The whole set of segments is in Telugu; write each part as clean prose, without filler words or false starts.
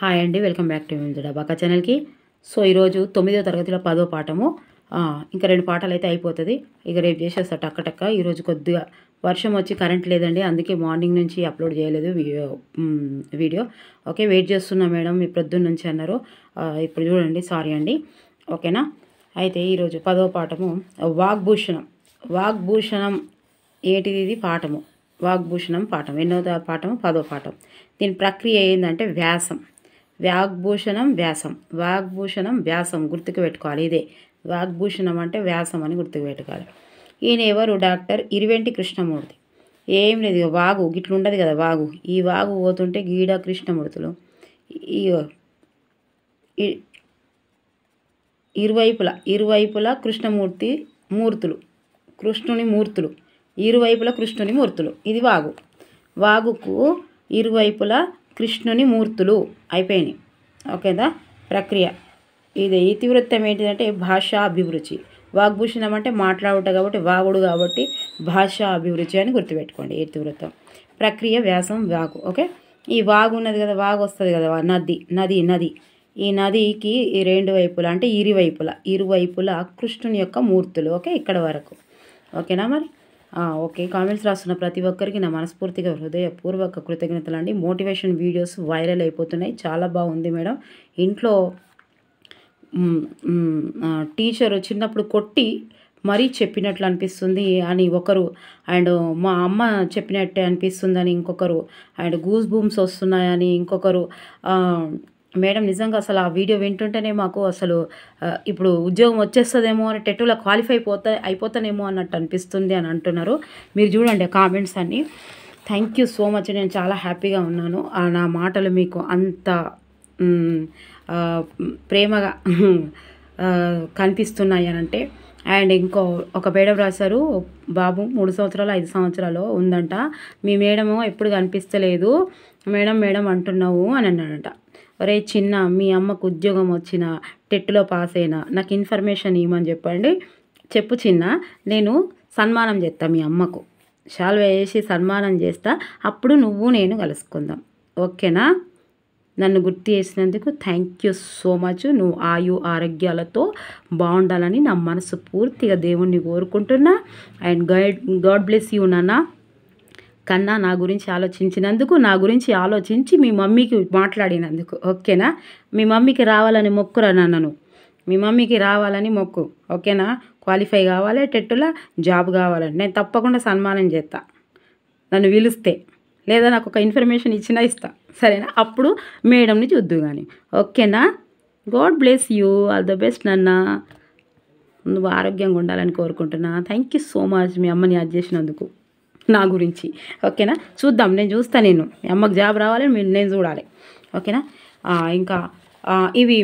హాయ్ అండి, వెల్కమ్ బ్యాక్ టు డబాకా ఛానల్కి. సో ఈరోజు 9వ తరగతిలో 10వ పాఠము. ఇంకా 2 పాఠాలు అయితే అయిపోతుంది. ఇక రేపు చేసేస్తా టక్క టక్క. ఈరోజు కొద్దిగా వర్షం వచ్చి కరెంట్ లేదండి, అందుకే మార్నింగ్ నుంచి అప్లోడ్ చేయలేదు వీడియో. ఓకే, వెయిట్ చేస్తున్నా మేడం మీ ప్రొద్దున్న నుంచి అన్నారు. ఇప్పుడు చూడండి, సారీ అండి. ఓకేనా. అయితే ఈరోజు 10వ పాఠము వాగ్భూషణం. వాగ్భూషణం ఏంటిది? ఇది పాఠము. వాగ్భూషణం పాఠం ఎన్నో పాఠం? 10వ పాఠం. దీని ప్రక్రియ ఏంటంటే వ్యాసం. వాగ్భూషణం వ్యాసం గుర్తుకు పెట్టుకోవాలి. ఇదే వాగ్భూషణం అంటే వ్యాసం అని గుర్తుకు పెట్టుకోవాలి. ఈయన ఎవరు? డాక్టర్ ఇరువెంటి కృష్ణమూర్తి. ఏం లేదు, వాగు గిట్ల ఉండదు కదా వాగు. ఈ వాగు పోతుంటే గీడ కృష్ణమూర్తులు ఇరువైపులా కృష్ణుని మూర్తులు, ఇరువైపులా కృష్ణుని మూర్తులు. ఇది వాగు. వాగుకు ఇరువైపులా కృష్ణుని మూర్తులు అయిపోయినాయి. ఓకేదా ప్రక్రియ. ఇది ఇతివృత్తం ఏంటిదంటే భాషా అభిరుచి. వాగ్భూషణం అంటే మాట్లాడుట కాబట్టి, వాగుడు కాబట్టి భాషా అభిరుచి అని గుర్తుపెట్టుకోండి. ఇతివృత్తం ప్రక్రియ వ్యాసం వాగు. ఓకే, ఈ వాగు ఉన్నది కదా, వాగు వస్తుంది కదా, నది. ఈ నదికి ఈ 2 వైపులా అంటే ఇరువైపులా కృష్ణుని యొక్క మూర్తులు. ఓకే, ఇక్కడ వరకు. ఓకేనా మరి. ఓకే, కామెంట్స్ రాస్తున్న ప్రతి ఒక్కరికి నా మనస్ఫూర్తిగా హృదయపూర్వక కృతజ్ఞతలు అండి. మోటివేషన్ వీడియోస్ వైరల్ అయిపోతున్నాయి. చాలా బాగుంది మేడం. ఇంట్లో టీచరు చిన్నప్పుడు కొట్టి మరీ చెప్పినట్లు అనిపిస్తుంది అని ఒకరు, అండ్ మా అమ్మ చెప్పినట్టే అనిపిస్తుందని ఇంకొకరు, అండ్ గూస్ బూమ్స్ వస్తున్నాయని ఇంకొకరు. మేడం నిజంగా అసలు ఆ వీడియో వింటుంటేనే మాకు అసలు ఇప్పుడు ఉద్యోగం వచ్చేస్తుందేమో అని, టెట్టులో క్వాలిఫై అయిపోతానేమో అన్నట్టు అనిపిస్తుంది అని అంటున్నారు. మీరు చూడండి కామెంట్స్ అన్నీ. Thank you so much. నేను చాలా హ్యాపీగా ఉన్నాను. నా మాటలు మీకు అంత ప్రేమగా కనిపిస్తున్నాయి అని అంటే. అండ్ ఒక మేడం రాశారు, బాబు 3 సంవత్సరాలు 5 సంవత్సరాలు ఉందంట, మీ మేడము ఎప్పుడు కనిపిస్తలేదు మేడం అంటున్నావు అని అన్నాడంట. ఒరే చిన్న, మీ అమ్మకు ఉద్యోగం వచ్చిన, టెట్లో పాస్ అయినా నాకు ఇన్ఫర్మేషన్ ఇవ్వమని చెప్పండి. చెప్పు చిన్న, నేను సన్మానం చేస్తా మీ అమ్మకు, శాల్వా వేసి సన్మానం చేస్తా, అప్పుడు నువ్వు నేను కలుసుకుందాం. ఓకేనా. నన్ను గుర్తు చేసినందుకు థ్యాంక్ యూ సో మచ్. నువ్వు ఆరోగ్యాలతో బాగుండాలని నా మనసు పూర్తిగా దేవుణ్ణి కోరుకుంటున్నా. అండ్ గాడ్ బ్లెస్ యూ నాన్న. కన్నా నా గురించి ఆలోచించినందుకు, నా గురించి ఆలోచించి మీ మమ్మీకి మాట్లాడినందుకు. ఓకేనా. మీ మమ్మీకి రావాలని మొక్కురా నాన్నను, మీ మమ్మీకి రావాలని మొక్కు. ఓకేనా. క్వాలిఫై కావాలి, టెట్టులో జాబ్ కావాలని నేను తప్పకుండా సన్మానం చేస్తా, నన్ను పిలిస్తే. లేదా నాకు ఒక ఇన్ఫర్మేషన్ ఇచ్చినా ఇస్తా, సరేనా. అప్పుడు మేడంని చూద్దు కానీ. ఓకేనా. God bless you. All the best నాన్న. నువ్వు ఆరోగ్యంగా ఉండాలని కోరుకుంటున్నా. థ్యాంక్ యూ సో మచ్ మీ అమ్మని యాడ్ చేసినందుకు నా గురించి. ఓకేనా. చూద్దాం, నేను చూస్తాను. నేను మీ అమ్మకి జాబ్ రావాలని నేను చూడాలి. ఓకేనా. ఇంకా ఇవి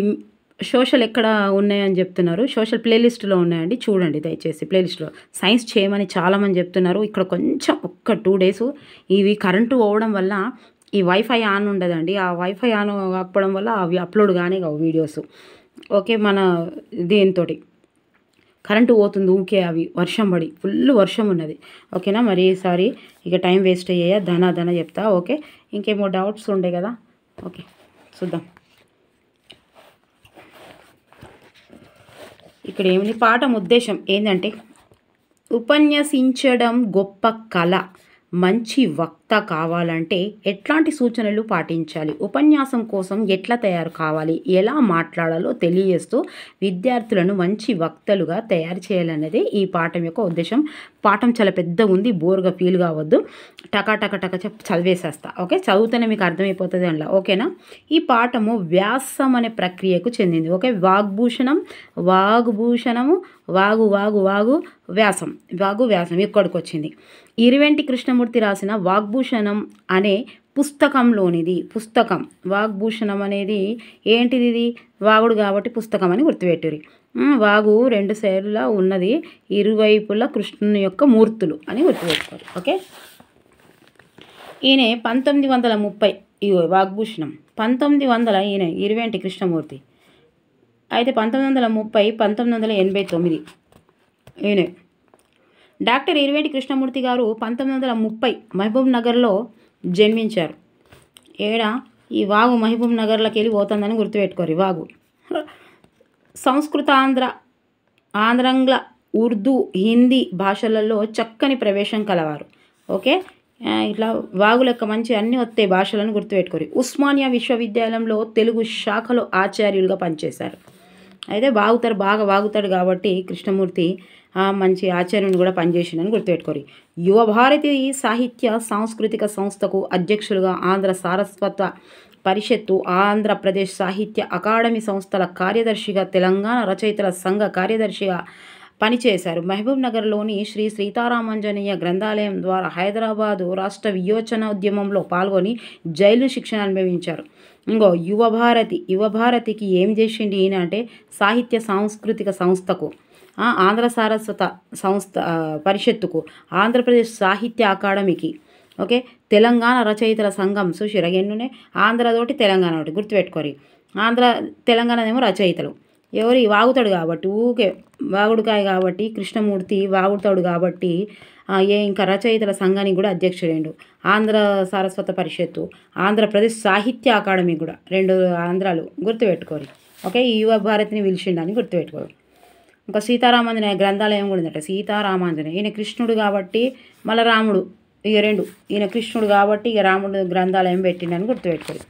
సోషల్ ఎక్కడ ఉన్నాయని చెప్తున్నారు. సోషల్ ప్లేలిస్ట్లో ఉన్నాయండి, చూడండి దయచేసి. ప్లేలిస్ట్లో సైన్స్ చేయమని చాలామంది చెప్తున్నారు. ఇక్కడ కొంచెం 2 days ఇవి కరెంటు పోవడం వల్ల ఈ వైఫై ఆన్ ఉండదండి. ఆ వైఫై ఆన్ కాకపోవడం వల్ల అవి అప్లోడ్ కానీ కావు వీడియోస్. ఓకే, మన దీంతో కరెంటు పోతుంది ఊకే, అవి వర్షం పడి ఫుల్ వర్షం ఉన్నది. ఓకేనా. మరి ఈసారి ఇక టైం వేస్ట్ అయ్యాయా, ధన చెప్తా. ఓకే, ఇంకేమో డౌట్స్ ఉండే కదా. ఓకే, చూద్దాం. ఇక్కడ ఏమిటి పాఠం ఉద్దేశం ఏంటంటే, ఉపన్యసించడం గొప్ప కళ. మంచి వక్త కావాలంటే ఎట్లాంటి సూచనలు పాటించాలి, ఉపన్యాసం కోసం ఎట్లా తయారు కావాలి, ఎలా మాట్లాడాలో తెలియజేస్తూ విద్యార్థులను మంచి వక్తలుగా తయారు చేయాలనేది ఈ పాఠం యొక్క ఉద్దేశం. పాఠం చాలా పెద్ద ఉంది, బోర్గా ఫీల్ కావద్దు. టక చదివేసేస్తా. ఓకే, చదువుతూనే మీకు అర్థమైపోతుంది అందులో. ఓకేనా. ఈ పాఠము వ్యాసం అనే ప్రక్రియకు చెందింది. ఓకే, వాగ్భూషణము వ్యాసం ఇక్కడికి వచ్చింది. ఇరువెంటి కృష్ణమూర్తి రాసిన వాగ్భూషణం అనే పుస్తకంలోనిది. వాగ్భూషణం అనేది ఏంటిది? ఇది వాగుడు కాబట్టి పుస్తకం అని గుర్తుపెట్టుర్రి. వాగు 2 సైడ్లా ఉన్నది, ఇరువైపులా కృష్ణుని యొక్క మూర్తులు అని గుర్తుపెట్టుకోరు. ఓకే, ఈయన 1930 వాగ్భూషణం 1900 ఈయన ఇరువెంటి కృష్ణమూర్తి. అయితే 1930 1989 ఈయన డాక్టర్ ఇరువెంటి కృష్ణమూర్తి గారు 1930 మహబూబ్ నగర్లో జన్మించారు. ఈ వాగు మహబూబ్ నగర్లోకి వెళ్ళి పోతుందని గుర్తుపెట్టుకోరు. వాగు సంస్కృత ఆంధ్రంగ్ల ఉర్దూ హిందీ భాషలలో చక్కని ప్రవేశం కలవారు. ఓకే, ఇట్లా వాగు లెక్క మంచి అన్నీ వస్తాయి భాషలను గుర్తుపెట్టుకోరు. ఉస్మానియా విశ్వవిద్యాలయంలో తెలుగు శాఖలో ఆచార్యులుగా పనిచేశారు. అయితే బాగా వాగుతాడు కాబట్టి కృష్ణమూర్తి మంచి ఆచార్యుని కూడా పనిచేసిందని గుర్తుపెట్టుకోరు. యువభారతి సాహిత్య సాంస్కృతిక సంస్థకు అధ్యక్షులుగా ఆంధ్ర సారస్వత పరిషత్తు, ఆంధ్రప్రదేశ్ సాహిత్య అకాడమీ సంస్థల కార్యదర్శిగా, తెలంగాణ రచయితల సంఘ కార్యదర్శిగా పనిచేశారు. మహబూబ్ నగర్లోని శ్రీ సీతారామాంజనేయ గ్రంథాలయం ద్వారా హైదరాబాదు రాష్ట్ర విమోచనోద్యమంలో పాల్గొని జైలు శిక్షణ అనుభవించారు. ఇంకో యువభారతికి ఏం చేసిండి ఈయన అంటే సాహిత్య సాంస్కృతిక సంస్థకు, ఆంధ్ర సారస్వత సంస్థ పరిషత్తుకు, ఆంధ్రప్రదేశ్ సాహిత్య అకాడమీకి, ఓకే, తెలంగాణ రచయితల సంఘం చూసిరా ఎన్నునే, ఆంధ్రతోటి తెలంగాణ ఒకటి గుర్తుపెట్టుకోరి. తెలంగాణదేమో రచయితలు ఎవరు వాగుతాడు కాబట్టి ఊకే వాగుడుకాయ కాబట్టి కృష్ణమూర్తి వాగుతాడు కాబట్టి ఇంకా రచయితల సంఘానికి కూడా అధ్యక్షుడైండు. ఆంధ్ర సారస్వత పరిషత్తు, ఆంధ్రప్రదేశ్ సాహిత్య అకాడమీ కూడా 2 ఆంధ్రాలు గుర్తుపెట్టుకోరు. ఓకే, ఈ యువ భారతిని పిలిచిండని గుర్తుపెట్టుకోరు. ఇంకా సీతారామాంజనేయ గ్రంథాలయం కూడా ఉందట. సీతారామాంజనేయ ఈయన కృష్ణుడు కాబట్టి మళ్ళీ రాముడు, ఇక 2 ఈయన కృష్ణుడు కాబట్టి ఇక రాముడు గ్రంథాలయం పెట్టిండని గుర్తుపెట్టుకోరు.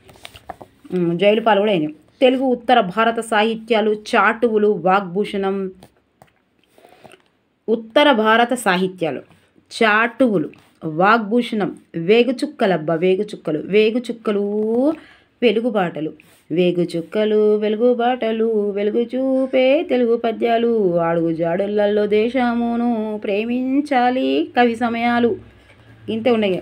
జైలు పాలు కూడా అయినాయి. తెలుగు ఉత్తర భారత సాహిత్యాలు చాటువులు వాగ్భూషణం. ఉత్తర భారత సాహిత్యాలు చాటువులు వాగ్భూషణం వేగుచుక్కలు వెలుగుబాటలు వెలుగు చూపే తెలుగు పద్యాలు అడుగు జాడులలో దేశమును ప్రేమించాలి కవి సమయాలు ఇంతే ఉన్నాయి.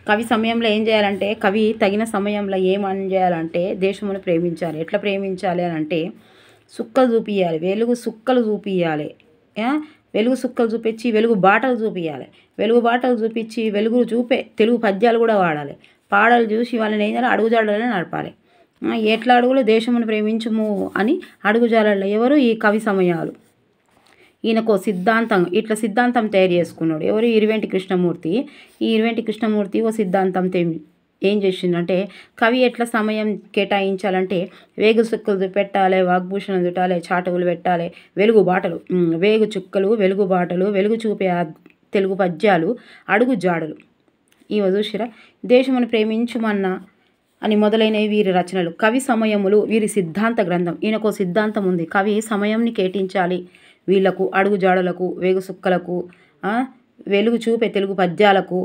కవి సమయంలో ఏం చేయాలంటే కవి తగిన సమయంలో ఏమని చేయాలంటే దేశమును ప్రేమించాలి. ఎట్లా ప్రేమించాలి అని అంటే సుక్కలు చూపియాలి, వెలుగు సుక్కలు చూపించాలి, వెలుగు సుక్కలు చూపించి వెలుగు బాటలు చూపించాలి, వెలుగు బాటలు చూపించి వెలుగు చూపే తెలుగు పద్యాలు కూడా వాడాలి. పాటలు చూసి వాళ్ళని ఏం చేయాలి అడుగుజాడలనే నడపాలి. ఎట్లా అడుగులు దేశమును ప్రేమించుము అని అడుగుజాడల్లో ఎవరు ఈ కవి సమయాలు. ఈయనకు సిద్ధాంతం ఇట్లా సిద్ధాంతం తయారు చేసుకున్నాడు ఎవరు ఇరువెంటి కృష్ణమూర్తి. ఈ ఇరువెంటి కృష్ణమూర్తి ఓ సిద్ధాంతం ఏం చేసిందంటే కవి ఎట్లా సమయం కేటాయించాలంటే వేగు చుక్కలు పెట్టాలి, వాగ్భూషణం చుట్టాలి, చాటువులు పెట్టాలి, వెలుగు బాటలు వేగు చుక్కలు వెలుగు బాటలు వెలుగు చూపే తెలుగు పద్యాలు అడుగు జాడలు ఇవి చూసిరా. దేశమును ప్రేమించుమన్నా అని మొదలైనవి వీరి రచనలు. కవి సమయములు వీరి సిద్ధాంత గ్రంథం. ఈయనకు సిద్ధాంతం ఉంది. కవి సమయంని కేటాయించాలి వీళ్లకు, అడుగు జాడలకు, వేగు సుక్కలకు, వెలుగు చూపే తెలుగు పద్యాలకు,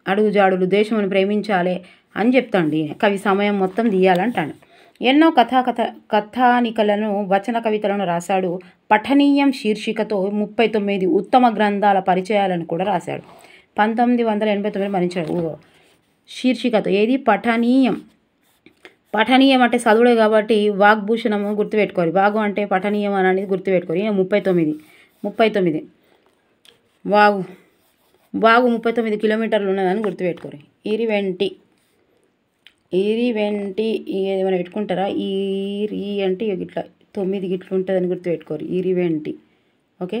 అడుగు జాడులు దేశమును ప్రేమించాలి అని చెప్తాండి. కవి సమయం మొత్తం తీయాలంటాడు. ఎన్నో కథానికలను వచన కవితలను రాశాడు. పఠనీయం శీర్షికతో 39 ఉత్తమ గ్రంథాల పరిచయాలను కూడా రాశాడు. 1989 మరణించాడు. శీర్షికతో ఏది పఠనీయం అంటే చదువుడే కాబట్టి వాగ్భూషణము గుర్తుపెట్టుకోరు. వాగు అంటే పఠనీయం అనేది గుర్తుపెట్టుకోరు. 39 వాగు 39 కిలోమీటర్లు ఉన్నదని గుర్తుపెట్టుకోరు. ఇరివెంటి ఏమైనా పెట్టుకుంటారా? ఈ అంటే ఇట్లా 9 గిట్లు ఉంటుందని గుర్తుపెట్టుకోరు. ఇరివెంటి ఓకే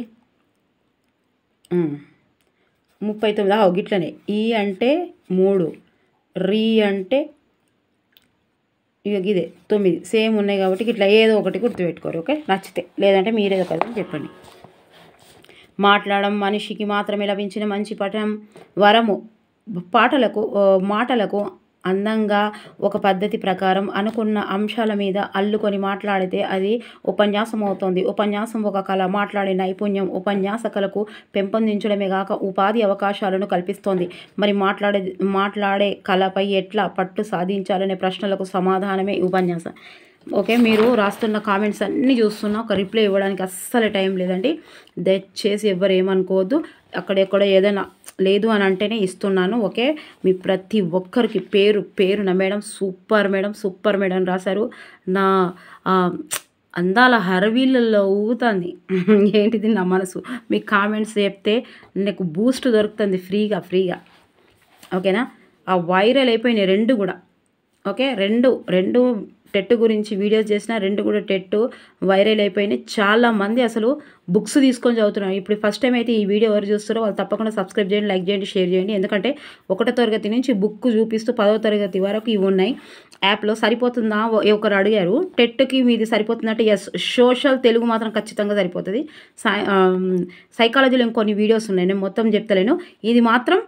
39 గిట్లనే. ఈ అంటే 3, రీ అంటే ఇక ఇదే 9 సేమ్ ఉన్నాయి కాబట్టి ఇట్లా ఏదో ఒకటి గుర్తుపెట్టుకోరు. ఓకే, నచ్చితే లేదంటే మీరేదో కదా చెప్పండి. మాట్లాడడం మనిషికి మాత్రమే లభించిన మంచి వరము. మాటలకు అందంగా ఒక పద్ధతి ప్రకారం అనుకున్న అంశాల మీద అల్లుకొని మాట్లాడితే అది ఉపన్యాసం అవుతుంది. ఉపన్యాసం ఒక కళ. మాట్లాడే నైపుణ్యం ఉపన్యాసకులకు పెంపొందించడమే కాక ఉపాధి అవకాశాలను కల్పిస్తోంది. మరి మాట్లాడే కళపై ఎట్లా పట్టు సాధించాలనే ప్రశ్నలకు సమాధానమే ఉపన్యాసం. ఓకే, మీరు రాస్తున్న కామెంట్స్ అన్నీ చూస్తున్నా, ఒక రిప్లై ఇవ్వడానికి అస్సలు టైం లేదండి. దయచేసి ఎవ్వరు ఏమనుకోవద్దు. అక్కడెక్కడ ఏదైనా లేదు అని అంటేనే ఇస్తున్నాను. ఓకే, మీ ప్రతి ఒక్కరికి పేరున సూపర్ మేడం రాశారు. నా అందాల హరవీళ్ళల్లో ఊగుతుంది ఏంటిది నా మనసు. మీ కామెంట్స్ చెప్తే నాకు బూస్ట్ దొరుకుతుంది ఫ్రీగా. ఓకేనా, ఆ వైరల్ అయిపోయినాయి 2 కూడా. ఓకే, రెండు టెట్ గురించి వీడియోస్ చేసిన 2 కూడా టెట్ వైరల్ అయిపోయినాయి. చాలామంది అసలు బుక్స్ తీసుకొని చదువుతున్నారు. ఇప్పుడు ఫస్ట్ టైం అయితే ఈ వీడియో ఎవరు చూస్తారో వాళ్ళు తప్పకుండా సబ్స్క్రైబ్ చేయండి, లైక్ చేయండి, షేర్ చేయండి. ఎందుకంటే 1వ తరగతి నుంచి బుక్ చూపిస్తూ 10వ తరగతి వరకు ఇవి ఉన్నాయి యాప్లో. సరిపోతుందా ఒకరు అడిగారు. టెట్కి మీది సరిపోతుందంటే ఎస్, సోషల్ తెలుగు మాత్రం ఖచ్చితంగా సరిపోతుంది. సైకాలజీలో ఇంకొన్ని వీడియోస్ ఉన్నాయి, నేను మొత్తం చెప్తలేను. ఇది మాత్రం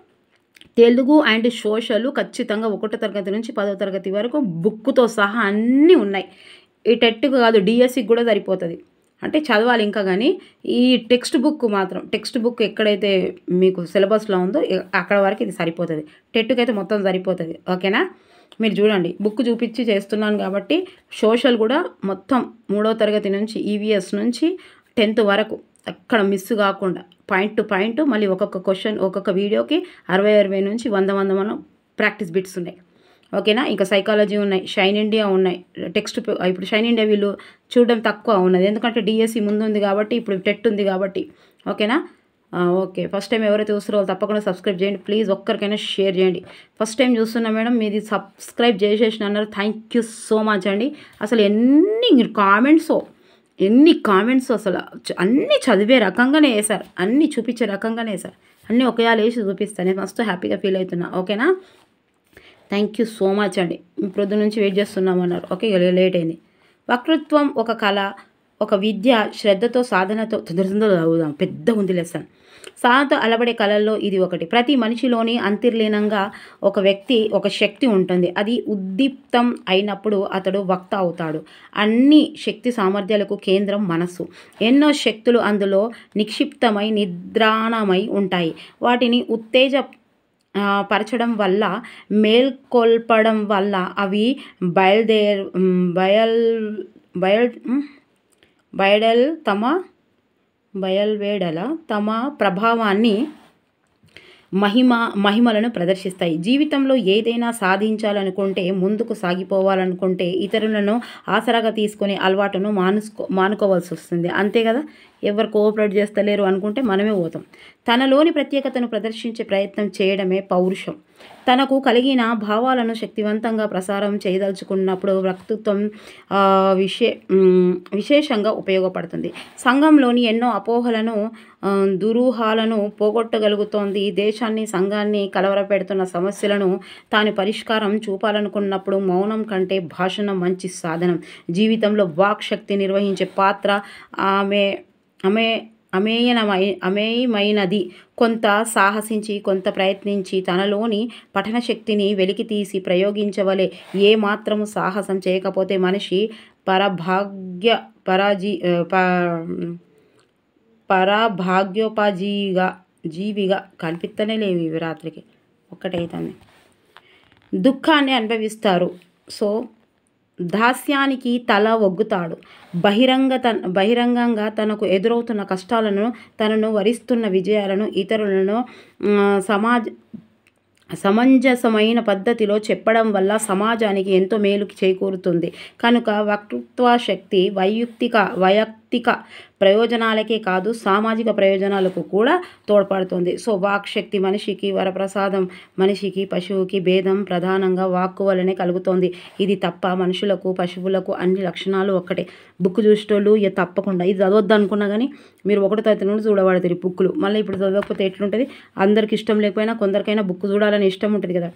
తెలుగు అండ్ సోషల్ ఖచ్చితంగా 1వ తరగతి నుంచి 10వ తరగతి వరకు బుక్తో సహా అన్నీ ఉన్నాయి. ఈ టెట్కి కాదు, డిఎస్సికి కూడా సరిపోతుంది. అంటే చదవాలి ఇంకా, కానీ ఈ టెక్స్ట్ బుక్ ఎక్కడైతే మీకు సిలబస్లో ఉందో అక్కడ వరకు ఇది సరిపోతుంది. టెట్కి అయితే మొత్తం సరిపోతుంది. ఓకేనా? మీరు చూడండి, బుక్ చూపించి చేస్తున్నాను కాబట్టి సోషల్ కూడా మొత్తం 3వ తరగతి నుంచి ఈవీఎస్ నుంచి 10th వరకు అక్కడ మిస్ కాకుండా పాయింట్ టు పాయింట్, మళ్ళీ ఒక్కొక్క క్వశ్చన్ ఒక్కొక్క వీడియోకి 60 నుంచి 100 మనం ప్రాక్టీస్ బిట్స్ ఉన్నాయి. ఓకేనా? ఇంకా సైకాలజీ ఉన్నాయి, షైన్ ఇండియా ఉన్నాయి, టెక్స్ట్. ఇప్పుడు షైన్ ఇండియా వీళ్ళు చూడడం తక్కువ ఉన్నది, ఎందుకంటే డిఎస్సి ముందు ఉంది కాబట్టి, ఇప్పుడు టెట్ ఉంది కాబట్టి. ఓకేనా? ఓకే, ఫస్ట్ టైం ఎవరైతే చూస్తారో వాళ్ళు తప్పకుండా సబ్స్క్రైబ్ చేయండి ప్లీజ్. ఒక్కరికైనా షేర్ చేయండి. ఫస్ట్ టైం చూస్తున్నా మేడం, మీది సబ్స్క్రైబ్ చేసేసిన అన్నారు. థ్యాంక్ యూ సో మచ్ అండి. అసలు ఎన్ని కామెంట్స్ అసలు అన్నీ చదివే రకంగానే వేశారు, అన్నీ చూపించే రకంగానే వేశారు, అన్నీ ఒకేయాలు వేసి చూపిస్తాను. నేను మస్తు హ్యాపీగా ఫీల్ అవుతున్నా. ఓకేనా? థ్యాంక్ యూ సో మచ్ అండి. ప్రొద్దు నుంచి వెయిట్ చేస్తున్నామన్నారు. ఓకే, లేట్ అయింది. వక్తృత్వం ఒక కళ, ఒక విద్య, శ్రద్ధతో సాధనతో తొందరగా చదువుదాం, పెద్ద ఉంది లెసన్. సాధనతో అలబడే కళల్లో ఇది ఒకటి. ప్రతి మనిషిలోని అంతర్లీనంగా ఒక శక్తి ఉంటుంది. అది ఉద్దీప్తం అయినప్పుడు అతడు వక్త అవుతాడు. అన్ని శక్తి సామర్థ్యాలకు కేంద్రం మనస్సు. ఎన్నో శక్తులు అందులో నిక్షిప్తమై నిద్రాణమై ఉంటాయి. వాటిని పరచడం వల్ల, మేల్కొల్పడం వల్ల అవి బయల్వేడల తమ ప్రభావాన్ని మహిమలను ప్రదర్శిస్తాయి. జీవితంలో ఏదైనా సాధించాలనుకుంటే, ముందుకు సాగిపోవాలనుకుంటే ఇతరులను ఆసరాగా తీసుకునే అలవాటును మానుకోవాల్సి వస్తుంది. అంతే కదా? ఎవరు కోఆపరేట్ చేస్తలేరు అనుకుంటే మనమే పోతాం. తనలోని ప్రత్యేకతను ప్రదర్శించే ప్రయత్నం చేయడమే పౌరుషం. తనకు కలిగిన భావాలను శక్తివంతంగా ప్రసారం చేయదలుచుకున్నప్పుడు వక్తృత్వం విశేషంగా ఉపయోగపడుతుంది. సంఘంలోని ఎన్నో అపోహలను, దురూహాలను పోగొట్టగలుగుతోంది. దేశాన్ని, సంఘాన్ని కలవరపెడుతున్న సమస్యలను తాను పరిష్కారం చూపాలనుకున్నప్పుడు మౌనం కంటే భాషణం మంచి సాధనం. జీవితంలో వాక్ శక్తి నిర్వహించే పాత్ర అమేయమైనది. కొంత సాహసించి, కొంత ప్రయత్నించి తనలోని పఠన శక్తిని వెలికితీసి ప్రయోగించవలే. ఏ మాత్రము సాహసం చేయకపోతే మనిషి జీవిగా కనిపిస్తనే లేవు. ఇవి రాత్రికి ఒక్కటైతుంది. దుఃఖాన్ని అనుభవిస్తారు. సో దాస్యానికి తల ఒగ్గుతాడు. బహిరంగంగా తనకు ఎదురవుతున్న కష్టాలను, తనను వరిస్తున్న విజయాలను ఇతరులను సమంజసమైన పద్ధతిలో చెప్పడం వల్ల సమాజానికి ఎంతో మేలు చేకూరుతుంది. కనుక వక్తృత్వ శక్తి వైయక్తిక ప్రయోజనాలకే కాదు, సామాజిక ప్రయోజనాలకు కూడా తోడ్పడుతుంది. సో వాక్ శక్తి మనిషికి వరప్రసాదం. మనిషికి పశువుకి భేదం ప్రధానంగా వాక్కు వలనే కలుగుతోంది. ఇది తప్ప మనుషులకు, పశువులకు అన్ని లక్షణాలు ఒక్కటే. బుక్ చూసేటోళ్ళు తప్పకుండా ఇది చదవద్దు అనుకున్నా కానీ మీరు 1వ తరగతి నుండి చూడబడతారు బుక్కులు. మళ్ళీ ఇప్పుడు చదవకపోతే ఎట్లుంటుంది? అందరికి ఇష్టం లేకపోయినా కొందరికైనా బుక్ చూడాలని ఇష్టం ఉంటుంది కదా.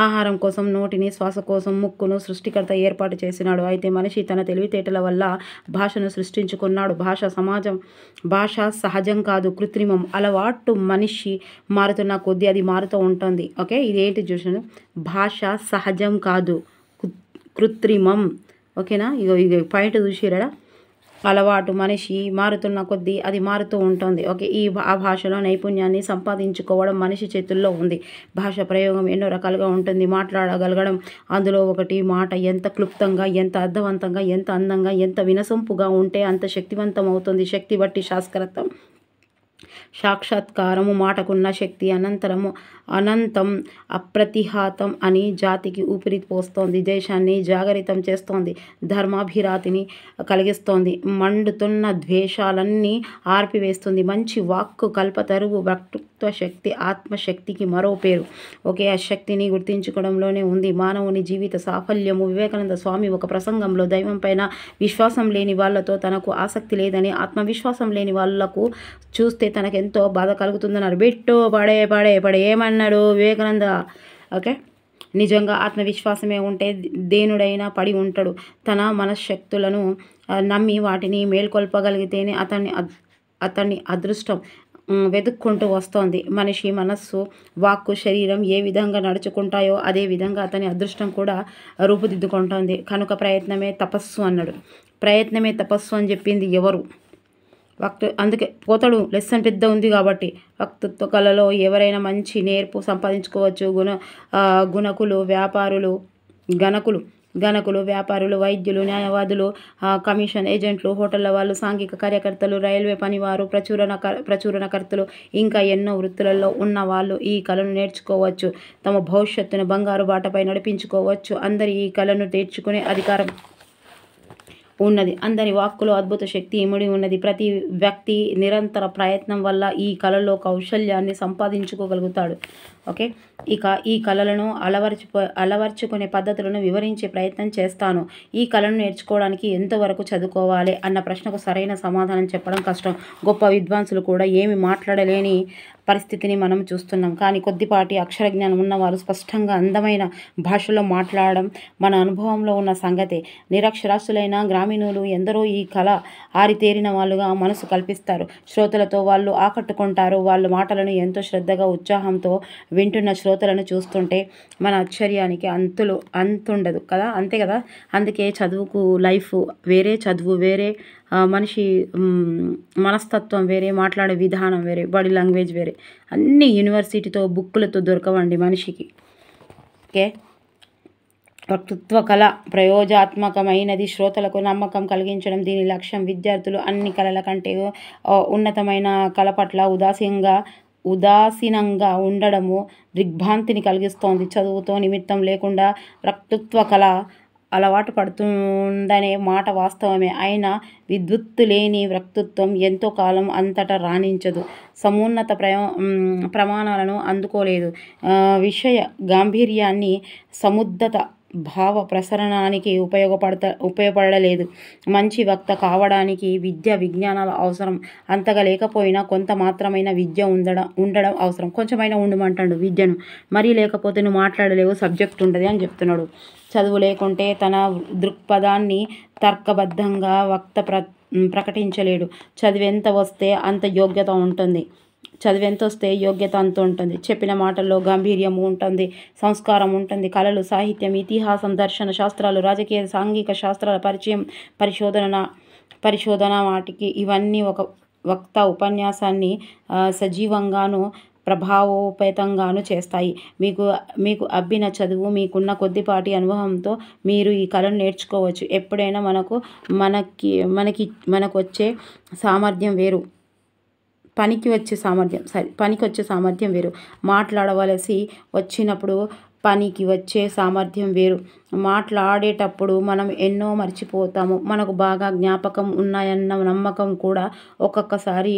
ఆహారం కోసం నోటిని, శ్వాస కోసం ముక్కును సృష్టికర్త ఏర్పాటు చేసినాడు. అయితే మనిషి తన తెలివితేటల వల్ల భాషను సృష్టించుకున్నాడు. భాష సహజం కాదు, కృత్రిమం. అలవాటు మనిషి మారుతున్న కొద్దీ అది మారుతూ ఉంటుంది. ఓకే, ఇదేంటి చూసాను? భాష సహజం కాదు, కృత్రిమం. ఓకేనా? ఇగో పాయింట్ చూసిరా? అలవాటు మనిషి మారుతున్న కొద్దీ అది మారుతూ ఉంటుంది. ఓకే, ఆ భాషలో నైపుణ్యాన్ని సంపాదించుకోవడం మనిషి చేతుల్లో ఉంది. భాష ప్రయోగం ఎన్నో రకాలుగా ఉంటుంది. మాట్లాడగలగడం అందులో ఒకటి. మాట ఎంత క్లుప్తంగా, ఎంత అర్థవంతంగా, ఎంత అందంగా, ఎంత వినసొంపుగా ఉంటే అంత శక్తివంతం అవుతుంది. శక్తి బట్టి సాక్షాత్కారము. మాటకున్న శక్తి అనంతం అప్రతిహాతం అని జాతికి ఊపిరి పోస్తోంది. దేశాన్ని జాగరితం చేస్తోంది. ధర్మాభిరాతిని కలిగిస్తోంది. మండుతున్న ద్వేషాలన్నీ ఆర్పివేస్తుంది. మంచి వాక్కు కల్పతరువు. వ్యక్తిత్వ శక్తి ఆత్మశక్తికి మరో పేరు. ఒకే ఆ శక్తిని గుర్తించుకోవడంలోనే ఉంది మానవుని జీవిత సాఫల్యము. వివేకానంద స్వామి ఒక ప్రసంగంలో దైవం పైన విశ్వాసం లేని వాళ్ళతో తనకు ఆసక్తి లేదని, ఆత్మవిశ్వాసం లేని వాళ్ళకు చూస్తే తనకెంతో బాధ కలుగుతుందన్నారు. బిట్టు పడే పడే పడే ఏమన్నాడు వివేకానంద? ఓకే, నిజంగా ఆత్మవిశ్వాసమే ఉంటే దేనుడైనా పడి ఉంటాడు. తన మనశ్శక్తులను నమ్మి వాటిని మేల్కొల్పగలిగితేనే అతన్ని అదృష్టం వెతుక్కుంటూ వస్తోంది. మనిషి మనస్సు, వాక్కు, శరీరం ఏ విధంగా నడుచుకుంటాయో అదే విధంగా అతని అదృష్టం కూడా రూపుదిద్దుకుంటోంది. కనుక ప్రయత్నమే తపస్సు అన్నాడు. ప్రయత్నమే తపస్సు అని చెప్పింది ఎవరు? అందుకే పోతాడు లెసన్ పెద్ద ఉంది కాబట్టి. వక్తృత్వ కళలో ఎవరైనా మంచి నేర్పు సంపాదించుకోవచ్చు. గుణకులు, వ్యాపారులు, గణకులు, వ్యాపారులు, వైద్యులు, న్యాయవాదులు, కమిషన్ ఏజెంట్లు, హోటళ్ల వాళ్ళు, సాంఘిక కార్యకర్తలు, రైల్వే పనివారు, ప్రచురణకర్తలు, ఇంకా ఎన్నో వృత్తులలో ఉన్న వాళ్ళు ఈ కళను నేర్చుకోవచ్చు. తమ భవిష్యత్తును బంగారు బాటపై నడిపించుకోవచ్చు. అందరి ఈ కళను నేర్చుకునే అధికారం ఉన్నది. అందరి వాక్కులో అద్భుత శక్తి ఇమిడి ఉన్నది. ప్రతి వ్యక్తి నిరంతర ప్రయత్నం వల్ల ఈ కళలో కౌశల్యాన్ని సంపాదించుకోగలుగుతాడు. ఓకే, ఇక ఈ కళలను అలవర్చుకునే పద్ధతులను వివరించే ప్రయత్నం చేస్తాను. ఈ కళను నేర్చుకోవడానికి ఎంతవరకు చదువుకోవాలి అన్న ప్రశ్నకు సరైన సమాధానం చెప్పడం కష్టం. గొప్ప విద్వాంసులు కూడా ఏమి మాట్లాడలేని పరిస్థితిని మనం చూస్తున్నాం. కానీ కొద్దిపాటి అక్షర జ్ఞానం ఉన్నవారు స్పష్టంగా అందమైన భాషలో మాట్లాడడం మన అనుభవంలో ఉన్న సంగతే. నిరక్షరాస్యులైన గ్రామీణులు ఎందరో ఈ కళ ఆరితేరిన వాళ్ళుగా మనసు కల్పిస్తారు. శ్రోతలతో వాళ్ళు ఆకట్టుకుంటారు. వాళ్ళ మాటలను ఎంతో శ్రద్ధగా, ఉత్సాహంతో వింటున్న శ్రోతలను చూస్తుంటే మన ఆశ్చర్యానికి అంతుండదు కదా. అంతే కదా. అందుకే చదువుకు లైఫ్ వేరే, చదువు వేరే, మనిషి మనస్తత్వం వేరే, మాట్లాడే విధానం వేరే, బాడీ లాంగ్వేజ్ వేరే. అన్నీ యూనివర్సిటీతో బుక్కులతో దొరకవండి మనిషికి. ఓకే, వక్తృత్వ కళ ప్రయోగాత్మకమైనది. శ్రోతలకు నమ్మకం కలిగించడం దీని లక్ష్యం. విద్యార్థులు అన్ని కళల కంటే ఉన్నతమైన కళ పట్ల ఉదాసీనంగా ఉండడము దిగ్భ్రాంతిని కలిగిస్తోంది. చదువుతో నిమిత్తం లేకుండా వక్తృత్వ కళ అలవాటు పడుతుందనే మాట వాస్తవమే. అయినా విద్వత్తు లేని వక్తృత్వం ఎంతో కాలం అంతటా రాణించదు. సమున్నత ప్రమాణాలను అందుకోలేదు. విషయ గాంభీర్యాన్ని, సముద్ధత భావ ప్రసరణానికి ఉపయోగపడలేదు. మంచి వక్త కావడానికి విద్య విజ్ఞానాలు అవసరం. అంతగా లేకపోయినా కొంత మాత్రమైన విద్య ఉండడం అవసరం. కొంచెమైనా ఉండమంటాడు విద్యను. మరీ లేకపోతే నువ్వు మాట్లాడలేవు, సబ్జెక్ట్ ఉంటుంది అని చెప్తున్నాడు. చదువు లేకుంటే తన దృక్పథాన్ని తర్కబద్ధంగా వక్త ప్రకటించలేడు. చదివెంత వస్తే అంత యోగ్యత ఉంటుంది. చెప్పిన మాటల్లో గాంభీర్యం ఉంటుంది, సంస్కారం ఉంటుంది. కళలు, సాహిత్యం, ఇతిహాసం, దర్శన శాస్త్రాలు, రాజకీయ, సాంఘిక శాస్త్రాల పరిశోధన వాటికి ఇవన్నీ ఒక వక్త ఉపన్యాసాన్ని సజీవంగాను ప్రభావోపేతంగాను చేస్తాయి. మీకు అబ్బిన చదువు, మీకున్న కొద్దిపాటి అనుభవంతో మీరు ఈ కళను నేర్చుకోవచ్చు. ఎప్పుడైనా మనకు వచ్చే సామర్థ్యం వేరు, పనికి వచ్చే సామర్థ్యం వేరు. మాట్లాడవలసి వచ్చినప్పుడు పనికి వచ్చే సామర్థ్యం వేరు. మాట్లాడేటప్పుడు మనం ఎన్నో మర్చిపోతాము. మనకు బాగా జ్ఞాపకం ఉన్నాయన్న నమ్మకం కూడా ఒక్కొక్కసారి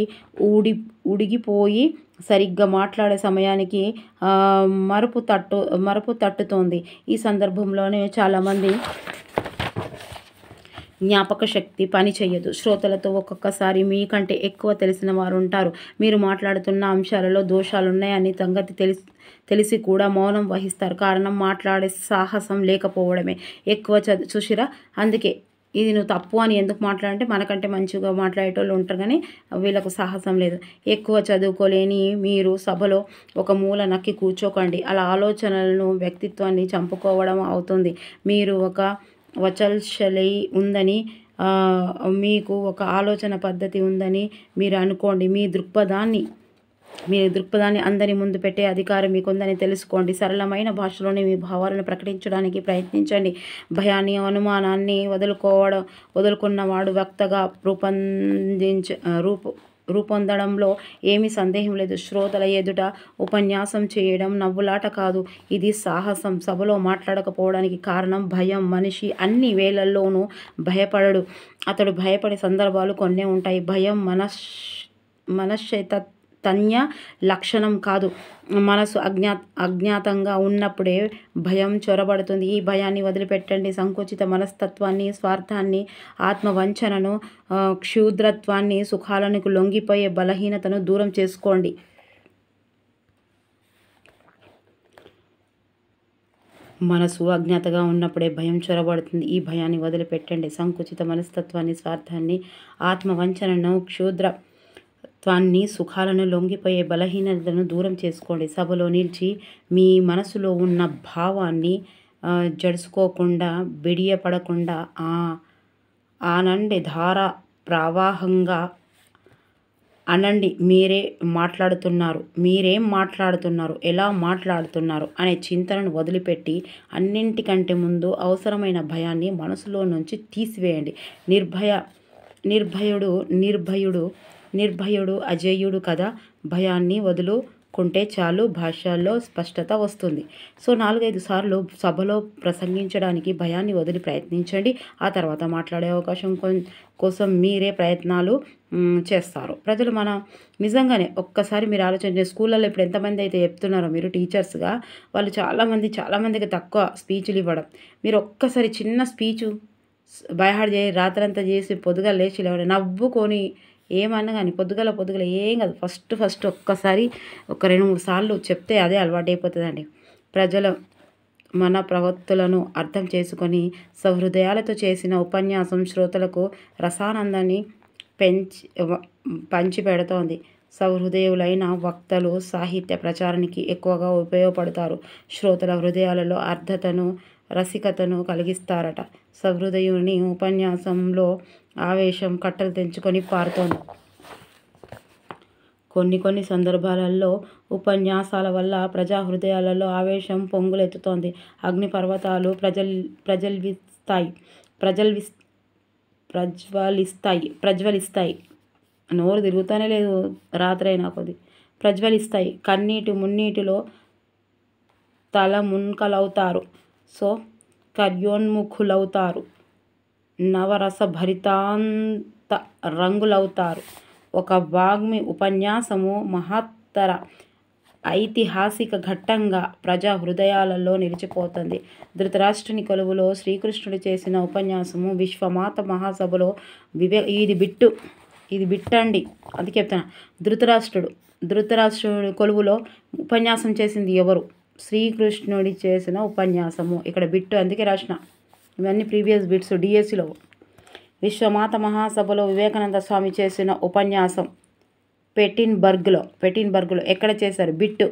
ఉడిగిపోయి సరిగ్గా మాట్లాడే సమయానికి మరుపు తట్టుతోంది. ఈ సందర్భంలోనే చాలామంది జ్ఞాపక శక్తి పని చెయ్యదు. శ్రోతలతో ఒక్కొక్కసారి మీకంటే ఎక్కువ తెలిసిన వారు ఉంటారు. మీరు మాట్లాడుతున్న అంశాలలో దోషాలున్నాయని సంగతి తెలిసి కూడా మౌనం వహిస్తారు. కారణం మాట్లాడే సాహసం లేకపోవడమే. ఎక్కువ చూసిరా, అందుకే ఇది నువ్వు తప్పు అని ఎందుకు మాట్లాడంటే మనకంటే మంచిగా మాట్లాడేటోళ్ళు ఉంటారు, కానీ వీళ్ళకు సాహసం లేదు. ఎక్కువ చదువుకోలేని మీరు సభలో ఒక మూల నక్కి కూర్చోకండి. అలా ఆలోచనలను, వ్యక్తిత్వాన్ని చంపుకోవడం అవుతుంది. మీరు ఒక వచల్శలై ఉందని, మీకు ఒక ఆలోచన పద్ధతి ఉందని మీరు అనుకోండి. మీ దృక్పథాన్ని అందరి ముందు పెట్టే అధికారం మీకుందని తెలుసుకోండి. సరళమైన భాషలోనే మీ భావాలను ప్రకటించడానికి ప్రయత్నించండి. భయాన్ని, అనుమానాన్ని వదులుకున్నవాడు వక్తగా రూపొందడంలో ఏమీ సందేహం లేదు. శ్రోతల ఎదుట ఉపన్యాసం చేయడం నవ్వులాట కాదు, ఇది సాహసం. సభలో మాట్లాడకపోవడానికి కారణం భయం. మనిషి అన్ని వేళల్లోనూ భయపడడు. అతడు భయపడే సందర్భాలు కొన్నే ఉంటాయి. భయం తన్య లక్షణం కాదు. మనసు అజ్ఞాతంగా ఉన్నప్పుడే భయం చొరబడుతుంది. ఈ భయాన్ని వదిలిపెట్టండి. సంకుచిత మనస్తత్వాన్ని, స్వార్థాన్ని, ఆత్మవంచనను, క్షుద్రత్వాన్ని, సుఖాలకు లొంగిపోయే బలహీనతను దూరం చేసుకోండి. మనసు అజ్ఞాతగా ఉన్నప్పుడే భయం చొరబడుతుంది. ఈ భయాన్ని వదిలిపెట్టండి. సంకుచిత మనస్తత్వాన్ని, స్వార్థాన్ని, ఆత్మవంచనను, క్షుద్రత్వాన్ని, సుఖాలను లొంగిపోయే బలహీనతను దూరం చేసుకోండి. సభలో నిలిచి మీ మనసులో ఉన్న భావాన్ని జడుసుకోకుండా, బిడియపడకుండా ఆనండి. ధార ప్రవాహంగా అనండి. మీరేం మాట్లాడుతున్నారు, ఎలా మాట్లాడుతున్నారు అనే చింతనను వదిలిపెట్టి అన్నింటికంటే ముందు అవసరమైన భయాన్ని మనసులో నుంచి తీసివేయండి. నిర్భయుడు అజేయుడు కదా. భయాన్ని వదులుకుంటే చాలు, భాషల్లో స్పష్టత వస్తుంది. సో 4-5 సార్లు సభలో ప్రసంగించడానికి భయాన్ని వదిలి ప్రయత్నించండి. ఆ తర్వాత మాట్లాడే అవకాశం కోసం మీరే ప్రయత్నాలు చేస్తారు. ప్రజలు నిజంగానే ఒక్కసారి మీరు ఆలోచన స్కూళ్ళల్లో ఇప్పుడు ఎంతమంది అయితే చెప్తున్నారో మీరు టీచర్స్గా, వాళ్ళు చాలామందికి తక్కువ స్పీచ్లు ఇవ్వడం. మీరు ఒక్కసారి చిన్న స్పీచు బైహార్ట్ చేసి రాత్రంతా చేసి పొద్దుగా లేచి లేవడం, నవ్వుకొని ఏమన్నా కానీ పొద్దుగల ఏం కాదు. ఫస్ట్ ఒక్కసారి ఒక 2-3 సార్లు చెప్తే అదే అలవాటు అయిపోతుందండి. ప్రజలు మన ప్రవృత్తులను అర్థం చేసుకొని సహృదయాలతో చేసిన ఉపన్యాసం శ్రోతలకు రసానందాన్ని పంచిపెడుతోంది. సహృదయులైన వక్తలు సాహిత్య ప్రచారానికి ఎక్కువగా ఉపయోగపడతారు. శ్రోతల హృదయాలలో ఆర్ద్రతను, రసికతను కలిగిస్తారట. సహృదయుని ఉపన్యాసంలో ఆవేశం కట్టలు తెంచుకొని పారుతోంది. కొన్ని సందర్భాలలో ఉపన్యాసాల వల్ల ప్రజా హృదయాలలో ఆవేశం పొంగులెత్తుతోంది. అగ్నిపర్వతాలు ప్రజ్వలిస్తాయి. నోరు తిరుగుతానే లేదు రాత్రైనా కొద్ది. ప్రజ్వలిస్తాయి. కన్నీటి మున్నీటిలో తలమునకలవుతారు. సో కార్యోన్ముఖులవుతారు. నవరసభరితాంత రంగులవుతారు. ఒక వాగ్మి ఉపన్యాసము మహత్తర ఐతిహాసిక ఘట్టంగా ప్రజా హృదయాలలో నిలిచిపోతుంది. ధృతరాష్ట్రుని కొలువులో శ్రీకృష్ణుడు చేసిన ఉపన్యాసము విశ్వమాత మహాసభలో ఇది బిట్టండి. అది చెప్తాను. ధృతరాష్ట్రుడు కొలువులో ఉపన్యాసం చేసింది ఎవరు? శ్రీకృష్ణుడి చేసిన ఉపన్యాసము. ఇక్కడ బిట్టు అందుకే రాసిన. ఇవన్నీ ప్రీవియస్ బిట్స్ డిఎస్సిలో. విశ్వమాత మహాసభలో వివేకానంద స్వామి చేసిన ఉపన్యాసం పెటిన్బర్గ్లో. ఎక్కడ చేశారు? బిట్టు.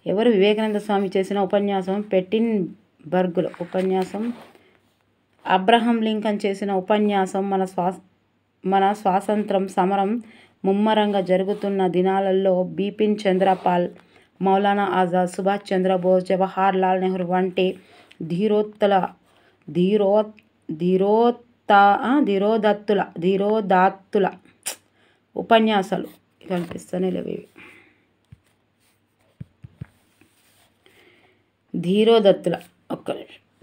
ఎవరు? వివేకానంద స్వామి చేసిన ఉపన్యాసం పెటిన్బర్గ్లో. ఉపన్యాసం అబ్రహం లింకన్ చేసిన ఉపన్యాసం మన స్వాతంత్రం సమరం ముమ్మరంగా జరుగుతున్న దినాలలో బిపిన్ చంద్రపాల్, మౌలానా ఆజాద్, సుభాష్ చంద్రబోస్, జవహర్ లాల్ నెహ్రూ వంటి ధీరోదాత్తుల ఉపన్యాసాలు కనిపిస్తూనే లేవు. ఇవి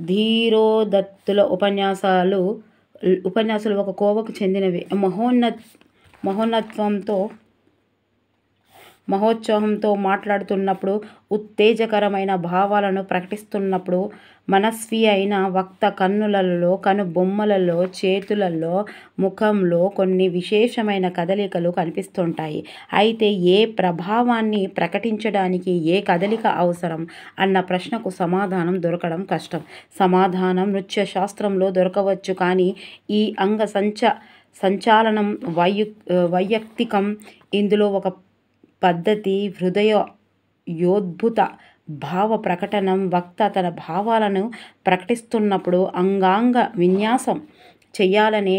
ధీరోదత్తుల ఉపన్యాసాలు ఒక కోవకు చెందినవి. మహోత్సాహంతో మాట్లాడుతున్నప్పుడు, ఉత్తేజకరమైన భావాలను ప్రకటిస్తున్నప్పుడు మనస్వి అయిన వక్త కన్నులలో, కనుబొమ్మలలో, చేతులలో, ముఖంలో కొన్ని విశేషమైన కదలికలు కనిపిస్తుంటాయి. అయితే ఏ ప్రభావాన్ని ప్రకటించడానికి ఏ కదలిక అవసరం అన్న ప్రశ్నకు సమాధానం దొరకడం కష్టం. సమాధానం నృత్య శాస్త్రంలో దొరకవచ్చు. కానీ ఈ అంగ సంచాలనం వైయక్తికం. ఇందులో ఒక పద్ధతి హృదయోద్భుత భావ ప్రకటనం. వక్త తన భావాలను ప్రకటిస్తున్నప్పుడు అంగాంగ విన్యాసం చెయ్యాలనే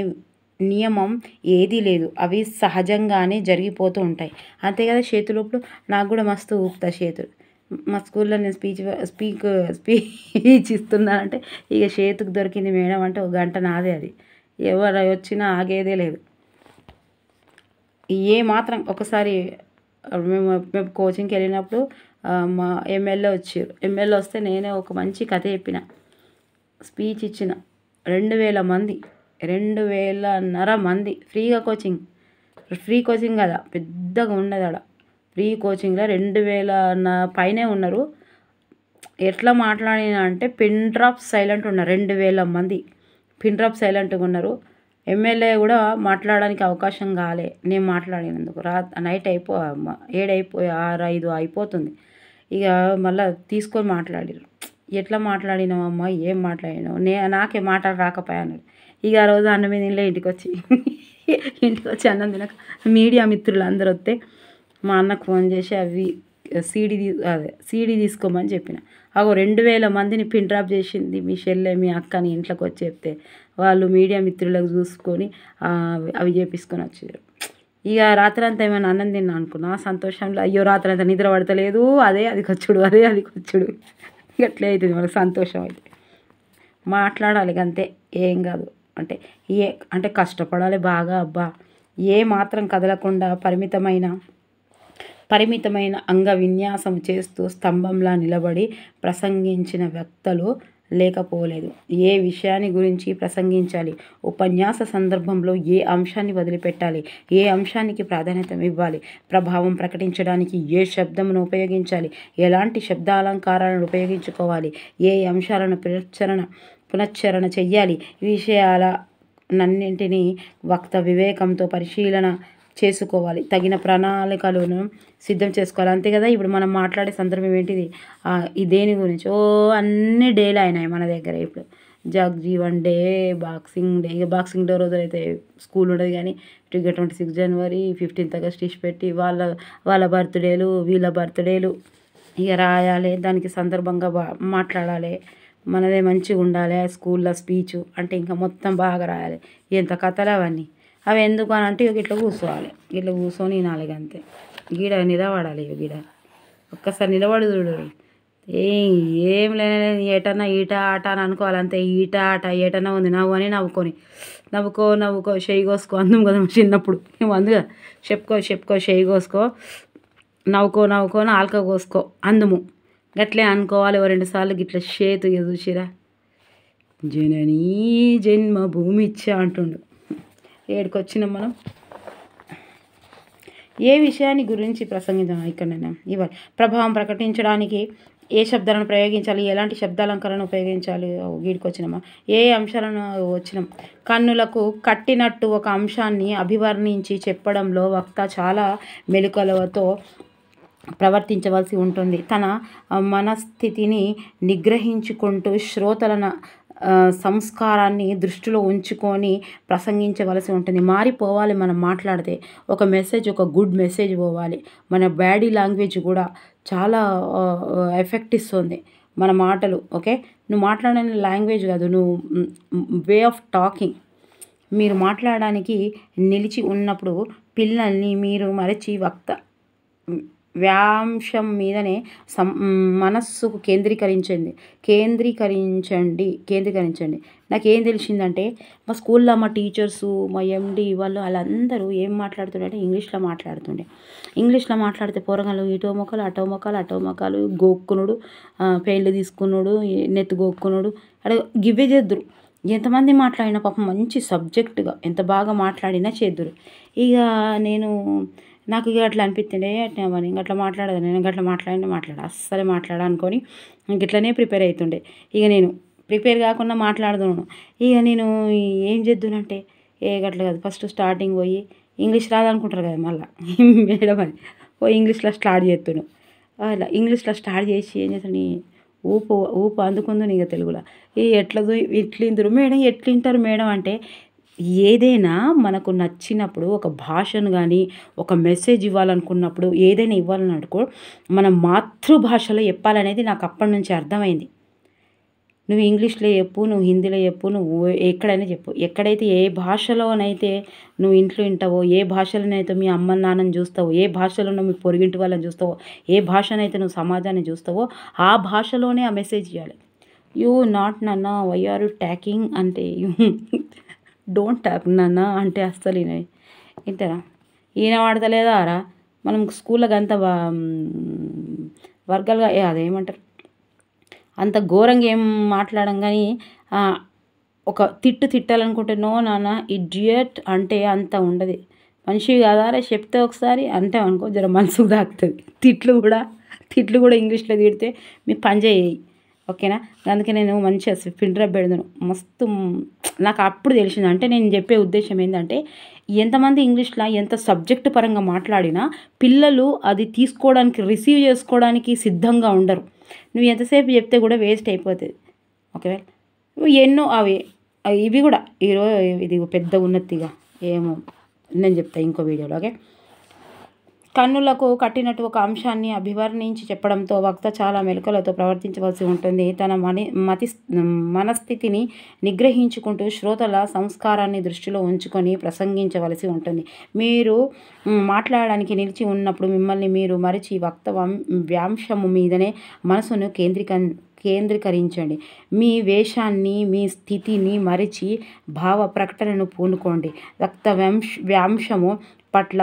నియమం ఏదీ లేదు. అవి సహజంగానే జరిగిపోతూ ఉంటాయి. అంతే కదా. చేతులు ఇప్పుడు నాకు కూడా మస్తు ఊపుతా చేతులు. మా స్కూల్లో నేను స్పీచ్ ఇస్తున్నానంటే ఇక చేతుకు దొరికింది మేడం అంటే 1 గంట నాదే. అది ఎవరు వచ్చినా ఆగేదే లేదు. ఏ మాత్రం ఒకసారి మేము కోచింగ్కి వెళ్ళినప్పుడు మా ఎమ్మెల్యే వచ్చారు. ఎమ్మెల్యే వస్తే నేనే ఒక మంచి కథ చెప్పిన, స్పీచ్ ఇచ్చిన. 2000 మంది 2000 మంది ఫ్రీగా కోచింగ్ ఫ్రీ కోచింగ్ కదా, పెద్దగా ఉన్నది ఆడ. ఫ్రీ కోచింగ్లో 2000 పైనే ఉన్నారు. ఎట్లా మాట్లాడినా అంటే పిన్ డ్రాప్ సైలెంట్ ఉన్నారు. 2000 మంది పిన్ డ్రాప్ సైలెంట్గా ఉన్నారు. ఎమ్మెల్యే కూడా మాట్లాడడానికి అవకాశం కాలే నేను మాట్లాడినందుకు. నైట్ 6:05 అయిపోతుంది. ఇక మళ్ళీ తీసుకొని మాట్లాడారు. ఎట్లా మాట్లాడినావమ్మా, ఏం మాట్లాడినావు, నాకే మాటలు రాకపోయా అన్నాడు. ఇక ఆ రోజు అన్నం మీద ఇంటికి వచ్చి అన్నం తినక మీడియా మిత్రులు అందరూ వస్తే మా అన్నకు ఫోన్ చేసి అవి సీడీ తీసుకోమని చెప్పిన. 2000 మందిని పిన్ డ్రాప్ చేసింది మీ చెల్లె మీ అక్కని ఇంట్లోకి వచ్చి చెప్తే వాళ్ళు మీడియా మిత్రులకు చూసుకొని అవి చేపించుకొని వచ్చారు. ఇక రాత్రంతా ఏమైనా అన్నం తిన్నా అనుకున్నా సంతోషంలో. అయ్యో రాత్రంతా నిద్ర పడతలేదు, అది ఖర్చుడు అట్లే అవుతుంది మనకు సంతోషం. అయితే మాట్లాడాలి అంతే, ఏం కాదు. అంటే కష్టపడాలి బాగా. అబ్బా ఏ మాత్రం కదలకుండా పరిమితమైన అంగ విన్యాసం చేస్తూ స్తంభంలా నిలబడి ప్రసంగించిన వక్తలు లేకపోలేదు. ఏ విషయాన్ని గురించి ప్రసంగించాలి, ఉపన్యాస సందర్భంలో ఏ అంశాన్ని వదిలిపెట్టాలి, ఏ అంశానికి ప్రాధాన్యత ఇవ్వాలి, ప్రభావం ప్రకటించడానికి ఏ శబ్దమును ఉపయోగించాలి, ఎలాంటి శబ్దాలంకారాలను ఉపయోగించుకోవాలి, ఏ అంశాలను పునశ్చరణ చెయ్యాలి, ఈ విషయాలన్నింటినీ వక్త వివేకంతో పరిశీలన చేసుకోవాలి. తగిన ప్రణాళికలను సిద్ధం చేసుకోవాలి. అంతే కదా. ఇప్పుడు మనం మాట్లాడే సందర్భం ఏంటిది, ఈ దేని గురించి అన్ని డేలు అయినాయి మన దగ్గర. ఇప్పుడు Jagjivan day, boxing day. Boxing day రోజు అయితే స్కూల్ ఉండదు, కానీ 26 జనవరి 15th ఆగస్ట్ పెట్టి వాళ్ళ బర్త్డేలు వీళ్ళ బర్త్డేలు ఇక రాయాలి. దానికి సందర్భంగా మాట్లాడాలి. మనదే మంచిగా ఉండాలి. స్కూల్లో స్పీచ్ అంటే ఇంకా మొత్తం బాగా రాయాలి. ఎంత కథలు అవన్నీ. అవి ఎందుకు అని అంటే ఇట్లా కూర్చోవాలి, ఇట్లా కూర్చొని వినాలి అంతే. గీడ నిలబడాలి. గీడ ఒక్కసారి నిలబడి చూడు. ఏం లేదు, ఏటన్నా ఈట ఆట అని అనుకోవాలి అంతే. ఈట ఆట ఏటన్నా ఉంది నవ్వు అని నవ్వుకో చెయ్యి కోసుకో అందం కదా చిన్నప్పుడు. అందుగా చెప్పుకో చెయ్యి కోసుకో, నవ్వుకో నాలుక కోసుకో అందము. గట్లే అనుకోవాలి. 2 సార్లు గిట్ల చేతు చూసిరా. జననీ జన్మభూమిచ్చ అంటుండు. ఏడుకొచ్చినాం మనం. ఏ విషయాన్ని గురించి ప్రసంగించాలి ఇక్కడైనా ఇవ్వాలి. ప్రభావం ప్రకటించడానికి ఏ శబ్దాలను ప్రయోగించాలి, ఎలాంటి శబ్దాలంకరణను ఉపయోగించాలి. వీడికొచ్చినామా. ఏ అంశాలను వచ్చినాం. కన్నులకు కట్టినట్టు ఒక అంశాన్ని అభివర్ణించి చెప్పడంలో వక్త చాలా మెలకువలతో ప్రవర్తించవలసి ఉంటుంది. తన మనస్థితిని నిగ్రహించుకుంటూ శ్రోతల సంస్కారాన్ని దృష్టిలో ఉంచుకొని ప్రసంగించవలసి ఉంటుంది. మారిపోవాలి మనం మాట్లాడితే. ఒక గుడ్ మెసేజ్ పోవాలి. మన బాడీ లాంగ్వేజ్ కూడా చాలా ఎఫెక్ట్ ఇస్తుంది మన మాటలు. ఓకే, నువ్వు మాట్లాడే లాంగ్వేజ్ కాదు, నువ్వు వే ఆఫ్ టాకింగ్. మీరు మాట్లాడడానికి నిలిచి ఉన్నప్పుడు పిల్లల్ని మీరు మరచి వక్త వ్యాంశం మీదనే మనస్సుకు కేంద్రీకరించండి. నాకేం తెలిసిందంటే మా స్కూల్లో మా టీచర్సు, మా ఎండి వాళ్ళందరూ ఏం మాట్లాడుతుండే ఇంగ్లీష్లో మాట్లాడితే పోరగాళ్ళు ఇటో మొక్కలు అటో మొక్కలు గోక్కునుడు, పెయింట్లు తీసుకున్నాడు, నెత్తి గోక్కునుడు అడే గివ్వే చేద్దురు. ఎంతమంది మాట్లాడినా పాపం మంచి సబ్జెక్టుగా ఎంత బాగా మాట్లాడినా చేద్దురు. ఇక నాకు ఇక అట్లా అనిపిస్తుండే మరి ఇంకట్లా మాట్లాడదు. నేను గట్లా అస్సలే అనుకొని ఇట్లనే ప్రిపేర్ అవుతుండే. ఇక నేను ప్రిపేర్ కాకుండా మాట్లాడుతున్నాను. ఇక నేను ఏం చేద్దునంటే గట్ల కాదు. ఫస్ట్ స్టార్టింగ్ పోయి ఇంగ్లీష్ రాదనుకుంటారు కదా మళ్ళీ మేడం అని పోయి ఇంగ్లీష్లో స్టార్ట్ చేస్తున్నాను. అలా ఇంగ్లీష్లో స్టార్ట్ చేసి ఏం చేస్తాను, ఊపు అందుకుంది ఇక తెలుగులో. ఇట్లిందరు మేడం. ఎట్లింటారు మేడం అంటే ఏదైనా మనకు నచ్చినప్పుడు ఒక భాషను కానీ ఒక మెసేజ్ ఇవ్వాలనుకున్నప్పుడు ఏదైనా ఇవ్వాలనుకో మన మాతృభాషలో చెప్పాలనేది నాకు అప్పటి నుంచి అర్థమైంది. నువ్వు ఇంగ్లీష్లో చెప్పు, నువ్వు హిందీలో చెప్పు, నువ్వు ఎక్కడైనా చెప్పు. ఎక్కడైతే ఏ భాషలోనైతే నువ్వు ఇంట్లో వింటావో, ఏ భాషలోనైతే మీ అమ్మ నాన్నని చూస్తావో, ఏ భాషలోనో మీ పొరుగింటి వాళ్ళని చూస్తావో, ఏ భాషనైతే నువ్వు సమాజాన్ని చూస్తావో ఆ భాషలోనే ఆ మెసేజ్ ఇవ్వాలి. యూ నాట్ నాన్న వై ఆర్ యూ టాకింగ్ అంటే డోంట్ టాక్ నాన్న అంటే అస్సలు వింటారా? ఈయన వాడతలేదా రా. మనం స్కూళ్ళకి అంత వర్గాలుగా అదేమంటారు అంత ఘోరంగా ఏం మాట్లాడం, కానీ ఒక తిట్టాలనుకుంటే నో నాన్న ఇడియట్ అంటే అంత ఉండదు. మనిషివి కాదారా చెప్తే ఒకసారి అంటే అనుకో జర మనసుకు తాకుతుంది. తిట్లు కూడా ఇంగ్లీష్లో తిడితే మీ పని చేయి, ఓకేనా. అందుకే నేను మంచిగా ఫిల్టర్ పెడతాను మస్తు. నాకు అప్పుడు తెలిసింది, అంటే నేను చెప్పే ఉద్దేశం ఏంటంటే ఎంతమంది ఇంగ్లీష్లో ఎంత సబ్జెక్టు పరంగా మాట్లాడినా పిల్లలు అది తీసుకోవడానికి రిసీవ్ చేసుకోవడానికి సిద్ధంగా ఉండరు. నువ్వు ఎంతసేపు చెప్తే కూడా వేస్ట్ అయిపోతుంది. ఓకే, ఎన్నో ఇవి కూడా ఈరోజు ఇది పెద్ద ఉన్నతిగా ఏమో నేను చెప్తా ఇంకో వీడియోలో. ఓకే, కన్నులకు కట్టినట్టు ఒక అంశాన్ని అభివర్ణించి చెప్పడంతో వక్త చాలా మెలకువలతో ప్రవర్తించవలసి ఉంటుంది. తన మనస్థితిని నిగ్రహించుకుంటూ శ్రోతల సంస్కారాన్ని దృష్టిలో ఉంచుకొని ప్రసంగించవలసి ఉంటుంది. మీరు మాట్లాడడానికి నిలిచి ఉన్నప్పుడు మిమ్మల్ని మీరు మరిచి వక్త వ్యాంశము మీదనే మనసును కేంద్రీకరించండి. మీ వేషాన్ని, మీ స్థితిని మరిచి భావ ప్రకటనను పూనుకోండి. వక్త వ్యాంశము పట్ల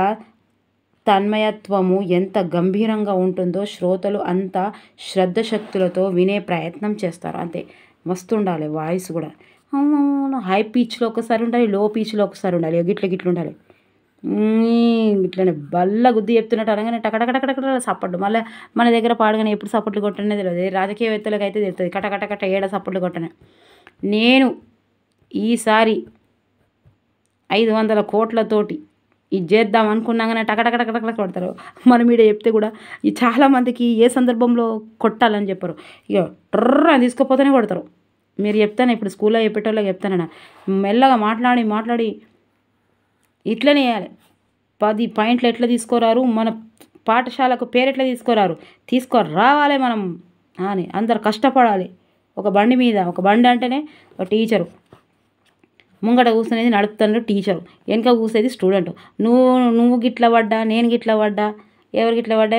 తన్మయత్వము ఎంత గంభీరంగా ఉంటుందో శ్రోతలు అంత శ్రద్ధశక్తులతో వినే ప్రయత్నం చేస్తారు. అంతే, మస్తు ఉండాలి వాయిస్ కూడా. హై పీచ్లో ఒకసారి ఉండాలి, లో పీచ్లో ఒకసారి ఉండాలి, గిట్ల ఉండాలి. ఇట్లనే బల్ల గుద్ది చెప్తున్నట్టు అనగానే టకటకటకట సప్పట్లు. మళ్ళీ మన దగ్గర పాడగానే ఎప్పుడు సప్పట్లు కొట్టనే తెలియదు. రాజకీయవేత్తలకు అయితే తెలుస్తుంది కటకటకట ఏడ సప్పట్లు కొట్టనే. నేను ఈసారి 500 కోట్లతోటి ఇది చేద్దాం అనుకున్నాగానే టకటకటకటక కొడతారు. మనం మీద చెప్తే కూడా ఈ చాలామందికి ఏ సందర్భంలో కొట్టాలని చెప్పరు, ఇక ట్రర్ అని తీసుకుపోతేనే కొడతారు. మీరు చెప్తాను ఇప్పుడు స్కూల్లో చెప్పేటోళ్ళకి చెప్తానన్నా, మెల్లగా మాట్లాడి ఇట్లనే వేయాలి. 10 పాయింట్లు ఎట్లా తీసుకోరారు, మన పాఠశాలకు పేరు ఎట్లా తీసుకురావాలి మనం అని అందరు కష్టపడాలి. ఒక బండి మీద, ఒక బండి అంటేనే ఒక టీచరు, ముంగట కూర్చునేది నడుపుతాను టీచరు, వెనక కూసేది స్టూడెంట్. నువ్వు గిట్ల పడ్డా, నేను గిట్ల పడ్డా, ఎవరు గిట్ల పడ్డా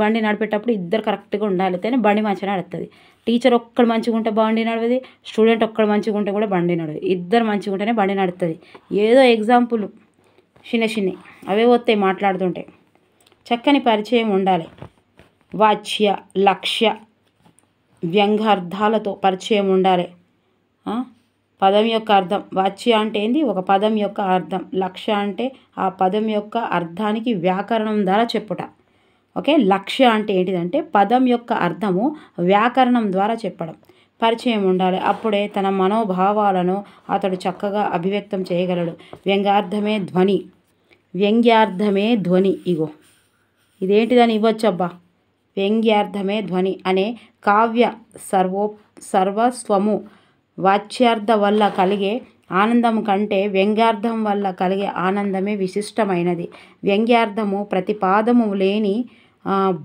బండి నడిపేటప్పుడు ఇద్దరు కరెక్ట్గా ఉండాలి, అయితేనే బండి మంచిగా నడుస్తుంది. టీచర్ ఒక్కడు మంచిగా ఉంటే బండి నడవది, స్టూడెంట్ ఒక్కడు మంచిగా ఉంటే కూడా బండి నడవదు. ఇద్దరు మంచిగా ఉంటేనే బండి నడుస్తుంది. ఏదో ఎగ్జాంపుల్ చిన్న అవే వస్తాయి మాట్లాడుతుంటే. చక్కని పరిచయం ఉండాలి. వాచ్య, లక్ష్య, వ్యంగ్యార్థాలతో పరిచయం ఉండాలి. పదం యొక్క అర్థం, వాచ్య అంటే ఏంది, ఒక పదం యొక్క అర్థం. లక్ష్య అంటే ఆ పదం యొక్క అర్థానికి వ్యాకరణం ద్వారా చెప్పుట. ఓకే, లక్ష్య అంటే ఏంటిదంటే పదం యొక్క అర్థము వ్యాకరణం ద్వారా చెప్పడం. పరిచయం ఉండాలి, అప్పుడే తన మనోభావాలను అతడు చక్కగా అభివ్యక్తం చేయగలడు. వ్యంగ్యార్థమే ధ్వని. ఇగో ఇదేంటిదని ఇవ్వచ్చబ్బా. వ్యంగ్యార్థమే ధ్వని అనే కావ్య సర్వస్వము వాచ్యార్థం వల్ల కలిగే ఆనందం కంటే వ్యంగ్యార్థం వల్ల కలిగే ఆనందమే విశిష్టమైనది. వ్యంగ్యార్థము ప్రతిపాదము లేని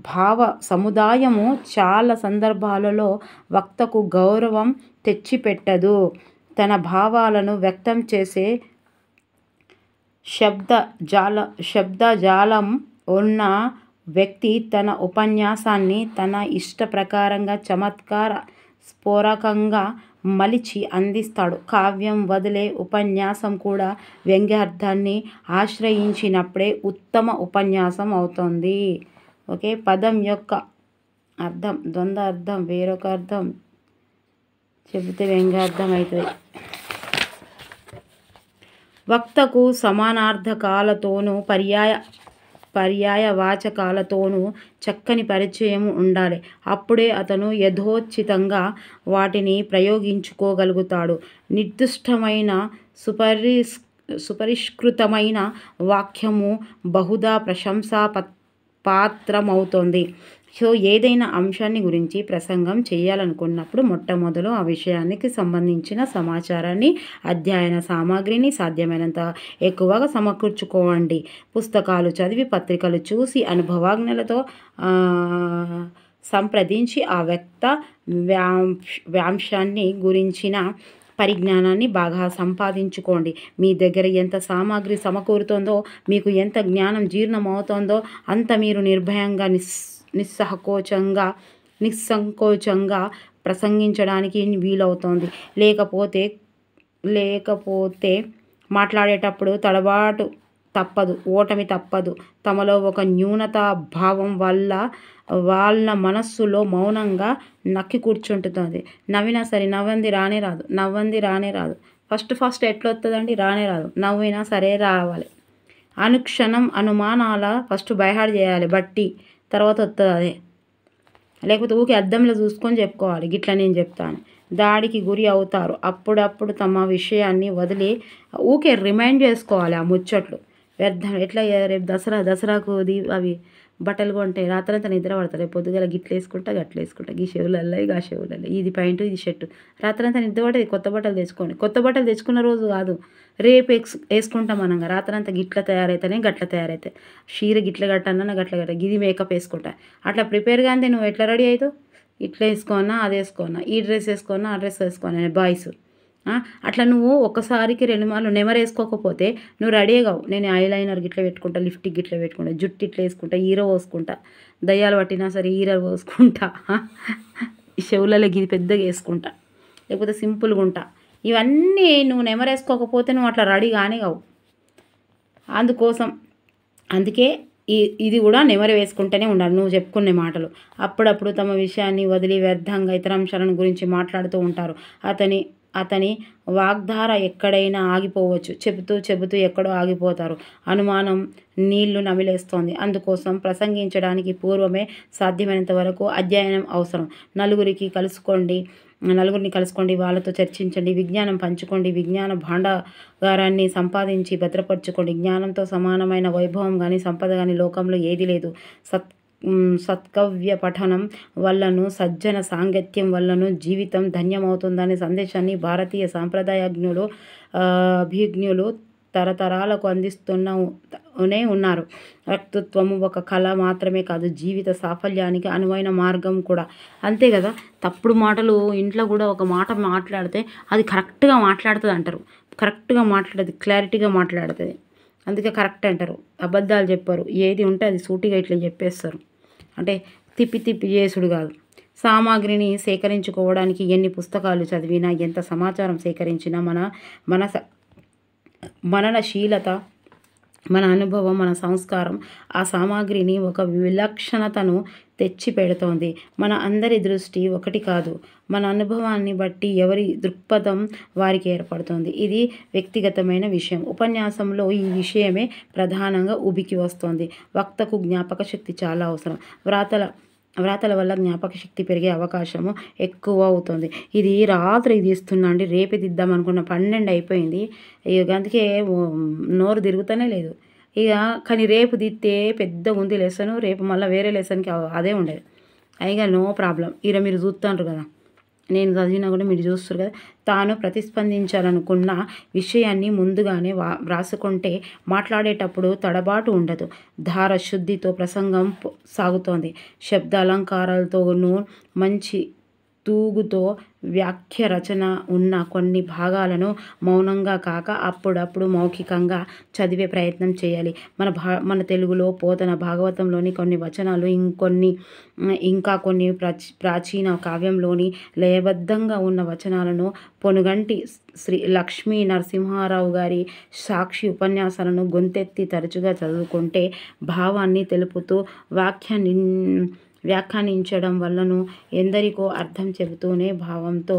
భావ సముదాయము చాలా సందర్భాలలో వక్తకు గౌరవం తెచ్చిపెట్టదు. తన భావాలను వ్యక్తం చేసే శబ్దజాలం ఉన్న వ్యక్తి తన ఉపన్యాసాన్ని తన ఇష్ట ప్రకారంగా చమత్కార స్ఫోరకంగా మలిచి అందిస్తాడు. కావ్యం వదిలే ఉపన్యాసం కూడా వ్యంగ్యార్థాన్ని ఆశ్రయించినప్పుడే ఉత్తమ ఉపన్యాసం అవుతుంది. ఓకే, పదం యొక్క అర్థం, ద్వంద్వ అర్థం, వేరొక అర్థం చెబితే వ్యంగ్యార్థం అవుతుంది. వక్తకు సమానార్థకాలతోనూ పర్యాయవాచకాలతోనూ చక్కని పరిచయం ఉండాలి. అప్పుడే అతను యథోచితంగా వాటిని ప్రయోగించుకోగలుగుతాడు. నిర్దిష్టమైన సుపరిష్కృతమైన వాక్యము బహుదా ప్రశంసా పాత్రమవుతుంది. సో ఏదైనా అంశాన్ని గురించి ప్రసంగం చేయాలనుకున్నప్పుడు మొట్టమొదలు ఆ విషయానికి సంబంధించిన సమాచారాన్ని, అధ్యయన సామాగ్రిని సాధ్యమైనంత ఎక్కువగా సమకూర్చుకోండి. పుస్తకాలు చదివి, పత్రికలు చూసి, అనుభవజ్ఞులతో సంప్రదించి ఆ వ్యక్త వ్యాంశాన్ని గురించిన పరిజ్ఞానాన్ని బాగా సంపాదించుకోండి. మీ దగ్గర ఎంత సామాగ్రి సమకూరుతోందో, మీకు ఎంత జ్ఞానం జీర్ణమవుతోందో అంత మీరు నిర్భయంగా నిస్సంకోచంగా ప్రసంగించడానికి వీలవుతోంది. లేకపోతే మాట్లాడేటప్పుడు తడబాటు తప్పదు, ఓటమి తప్పదు. తమలో ఒక న్యూనతా భావం వల్ల వాళ్ళ మనస్సులో మౌనంగా నక్కి కూర్చుంటుంది. నవ్వినా సరే నవ్వంది రానే రాదు. ఫస్ట్ ఎట్లా వస్తుందండి, రానే రాదు. నవ్వినా సరే రావాలి. అనుక్షణం అనుమానాల ఫస్ట్ బైహార్ట్ చేయాలి బట్టి, తర్వాత వస్తుంది అదే. లేకపోతే ఊకే అద్దంలో చూసుకొని చెప్పుకోవాలి గిట్లా నేను చెప్తాను. దాడికి గురి అవుతారు. అప్పుడప్పుడు తమ విషయాన్ని వదిలి ఊకే రిమైండ్ చేసుకోవాలి ఆ ముచ్చట్లు. వ్యర్థం. ఎట్లా రేపు దసరాకు అవి బట్టలు కొంటే రాత్రంతా నిద్ర పడతారు. రేపు పొద్దుగల గిట్లు వేసుకుంటా గట్లు వేసుకుంటా, ఈ చెవులల్లో ఆ చెవులలో, ఇది ప్యాంటు ఇది షర్టు, రాత్రంతా నిద్ర పడేది. కొత్త బట్టలు తెచ్చుకోండి. కొత్త బట్టలు తెచ్చుకున్న రోజు కాదు, రేపు వేసుకుంటాం మనం. రాత్రంతా గిట్ల తయారైతేనే గట్ల తయారైతాయి. చీర గిట్ల కట్టన్నా గట్ల కట్ట, గిది మేకప్ వేసుకుంటా. అట్లా ప్రిపేర్గా అంతే. నువ్వు ఎట్లా రెడీ అవుతావు? ఇట్లా వేసుకోనా అది వేసుకోనా, ఈ డ్రెస్ వేసుకోనా ఆ డ్రెస్ వేసుకోనా బాయ్స్. అట్లా నువ్వు ఒక్కసారికి 2 మార్లు నెమరు వేసుకోకపోతే నువ్వు రెడీ కావు. నేను ఐలైనర్ గిట్లా పెట్టుకుంటా, లిప్స్టిక్ గిట్లా పెట్టుకుంటా, జుట్టు ఇట్లా వేసుకుంటా, హీరో పోసుకుంటా, దయ్యాలు పట్టినా సరే హీరో పోసుకుంటా, ఈ చెవులలో గిది పెద్దగా వేసుకుంటా, లేకపోతే సింపుల్గా ఉంటా. ఇవన్నీ నువ్వు నెమరు వేసుకోకపోతే నువ్వు అట్లా రెడీ కానీ కావు. అందుకే ఇది కూడా నెమరు వేసుకుంటూనే ఉండాలి నువ్వు చెప్పుకునే మాటలు. అప్పుడప్పుడు తమ విషయాన్ని వదిలి వ్యర్థంగా ఇతర అంశాలను గురించి మాట్లాడుతూ ఉంటారు. అతని వాగ్ధార ఎక్కడైనా ఆగిపోవచ్చు. చెబుతూ ఎక్కడో ఆగిపోతారు. అనుమానం నీళ్లు నమిలేస్తోంది. అందుకోసం ప్రసంగించడానికి పూర్వమే సాధ్యమైనంత వరకు అధ్యయనం అవసరం. నలుగురిని కలుసుకోండి, వాళ్ళతో చర్చించండి, విజ్ఞానం పంచుకోండి, విజ్ఞాన భాండాగారాన్ని సంపాదించి భద్రపరచుకోండి. జ్ఞానంతో సమానమైన వైభవం కానీ సంపద కానీ లోకంలో ఏది లేదు. సత్కవ్య పఠనం వల్లను, సజ్జన సాంగత్యం వల్లను జీవితం ధన్యమవుతుందనే సందేశాన్ని భారతీయ అభిజ్ఞులు తరతరాలకు అందిస్తూనే ఉన్నారు. వక్తృత్వము ఒక కళ మాత్రమే కాదు, జీవిత సాఫల్యానికి అనువైన మార్గం కూడా. అంతే కదా. తప్పుడు మాటలు ఇంట్లో కూడా ఒక మాట మాట్లాడితే అది కరెక్ట్గా మాట్లాడుతుంది అంటారు. కరెక్ట్గా మాట్లాడేది, క్లారిటీగా మాట్లాడుతుంది. అందుకే కరెక్ట్ అంటారు. అబద్ధాలు చెప్పరు. ఏది ఉంటే అది సూటిగా ఇట్లా చెప్పేస్తారు. అంటే తిప్పి చేసుడు కాదు. సామాగ్రిని సేకరించుకోవడానికి ఎన్ని పుస్తకాలు చదివినా, ఎంత సమాచారం సేకరించినా మననశీలత, మన అనుభవం, మన సంస్కారం ఆ సామాగ్రిని ఒక విలక్షణతను తెచ్చి పెడుతోంది. మన అందరి దృష్టి ఒకటి కాదు. మన అనుభవాన్ని బట్టి ఎవరి దృక్పథం వారికి ఏర్పడుతుంది. ఇది వ్యక్తిగతమైన విషయం. ఉపన్యాసంలో ఈ విషయమే ప్రధానంగా ఉబికి వస్తోంది. వక్తకు జ్ఞాపక శక్తి చాలా అవసరం. వ్రాతల వల్ల జ్ఞాపక శక్తి పెరిగే అవకాశము ఎక్కువ అవుతుంది. ఇది రాత్రి ఇది ఇస్తున్నా అండి, రేపు దిద్దాం అనుకున్న 12 అయిపోయింది. అందుకే నోరు తిరుగుతూనే లేదు కానీ రేపు దిద్దే పెద్దగా ఉంది లెసను. రేపు మళ్ళీ వేరే లెసన్కి అదే ఉండేది. అయిగా నో ప్రాబ్లం. ఇలా మీరు చూస్తున్నారు కదా, నేను చదివినా కూడా మీరు చూస్తారు కదా. తాను ప్రతిస్పందించాలనుకున్న విషయాన్ని ముందుగానే వ్రాసుకుంటే మాట్లాడేటప్పుడు తడబాటు ఉండదు. ధార శుద్ధితో ప్రసంగం సాగుతోంది. శబ్ద అలంకారాలతోనూ మంచి తూగుతో వాక్య రచన ఉన్న కొన్ని భాగాలను మౌనంగా కాక అప్పుడప్పుడు మౌఖికంగా చదివే ప్రయత్నం చేయాలి. మన తెలుగులో పోతన భాగవతంలోని కొన్ని వచనాలు, ఇంకా కొన్ని ప్రాచీన కావ్యంలోని లయబద్ధంగా ఉన్న వచనాలను, పొనుగంటి శ్రీ లక్ష్మీ నరసింహారావు గారి సాక్షి ఉపన్యాసాలను గొంతెత్తి తరచుగా చదువుకుంటే భావాన్ని తెలుపుతూ వ్యాఖ్యానించడం వల్లను ఎందరికో అర్థం చెబుతూనే భావంతో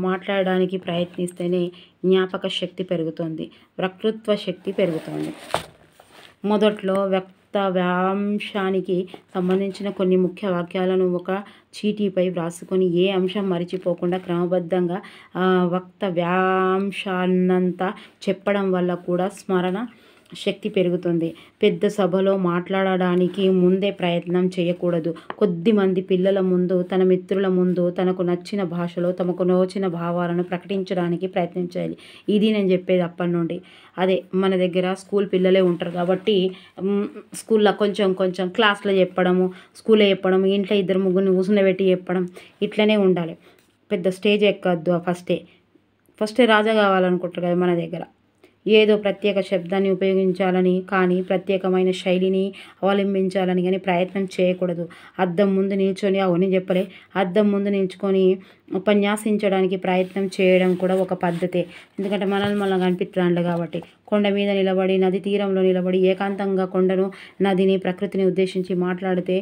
మాట్లాడడానికి ప్రయత్నిస్తేనే జ్ఞాపక శక్తి పెరుగుతుంది, వక్తృత్వ శక్తి పెరుగుతుంది. మొదట్లో వ్యాఖ్యానికి సంబంధించిన కొన్ని ముఖ్య వాక్యాలను ఒక చీటీపై వ్రాసుకొని ఏ అంశం మరిచిపోకుండా క్రమబద్ధంగా వ్యాఖ్యానంతా చెప్పడం వల్ల కూడా స్మరణ శక్తి పెరుగుతుంది. పెద్ద సభలో మాట్లాడడానికి ముందే ప్రయత్నం చేయకూడదు. కొద్దిమంది పిల్లల ముందు, తన మిత్రుల ముందు తనకు నచ్చిన భాషలో తమకు నోచిన భావాలను ప్రకటించడానికి ప్రయత్నించాలి. ఇది నేను చెప్పేది అప్పటి నుండి. అదే మన దగ్గర స్కూల్ పిల్లలే ఉంటారు కాబట్టి స్కూల్లో కొంచెం క్లాస్లో చెప్పడము, స్కూల్లో చెప్పడం, ఇంట్లో 2-3 కూర్చుండబెట్టి చెప్పడం, ఇట్లనే ఉండాలి. పెద్ద స్టేజ్ ఎక్కద్దు. ఫస్టే రాజా కావాలనుకుంటారు కదా మన దగ్గర. ఏదో ప్రత్యేక శబ్దాన్ని ఉపయోగించాలని కానీ, ప్రత్యేకమైన శైలిని అవలంబించాలని కానీ ప్రయత్నం చేయకూడదు. అద్దం ముందు నిల్చుకొని ఉపన్యాసించడానికి ప్రయత్నం చేయడం కూడా ఒక పద్ధతే. ఎందుకంటే మనల్ని కనిపిస్తున్నాడు కాబట్టి. కొండ మీద నిలబడి, నది తీరంలో నిలబడి ఏకాంతంగా కొండను, నదిని, ప్రకృతిని ఉద్దేశించి మాట్లాడితే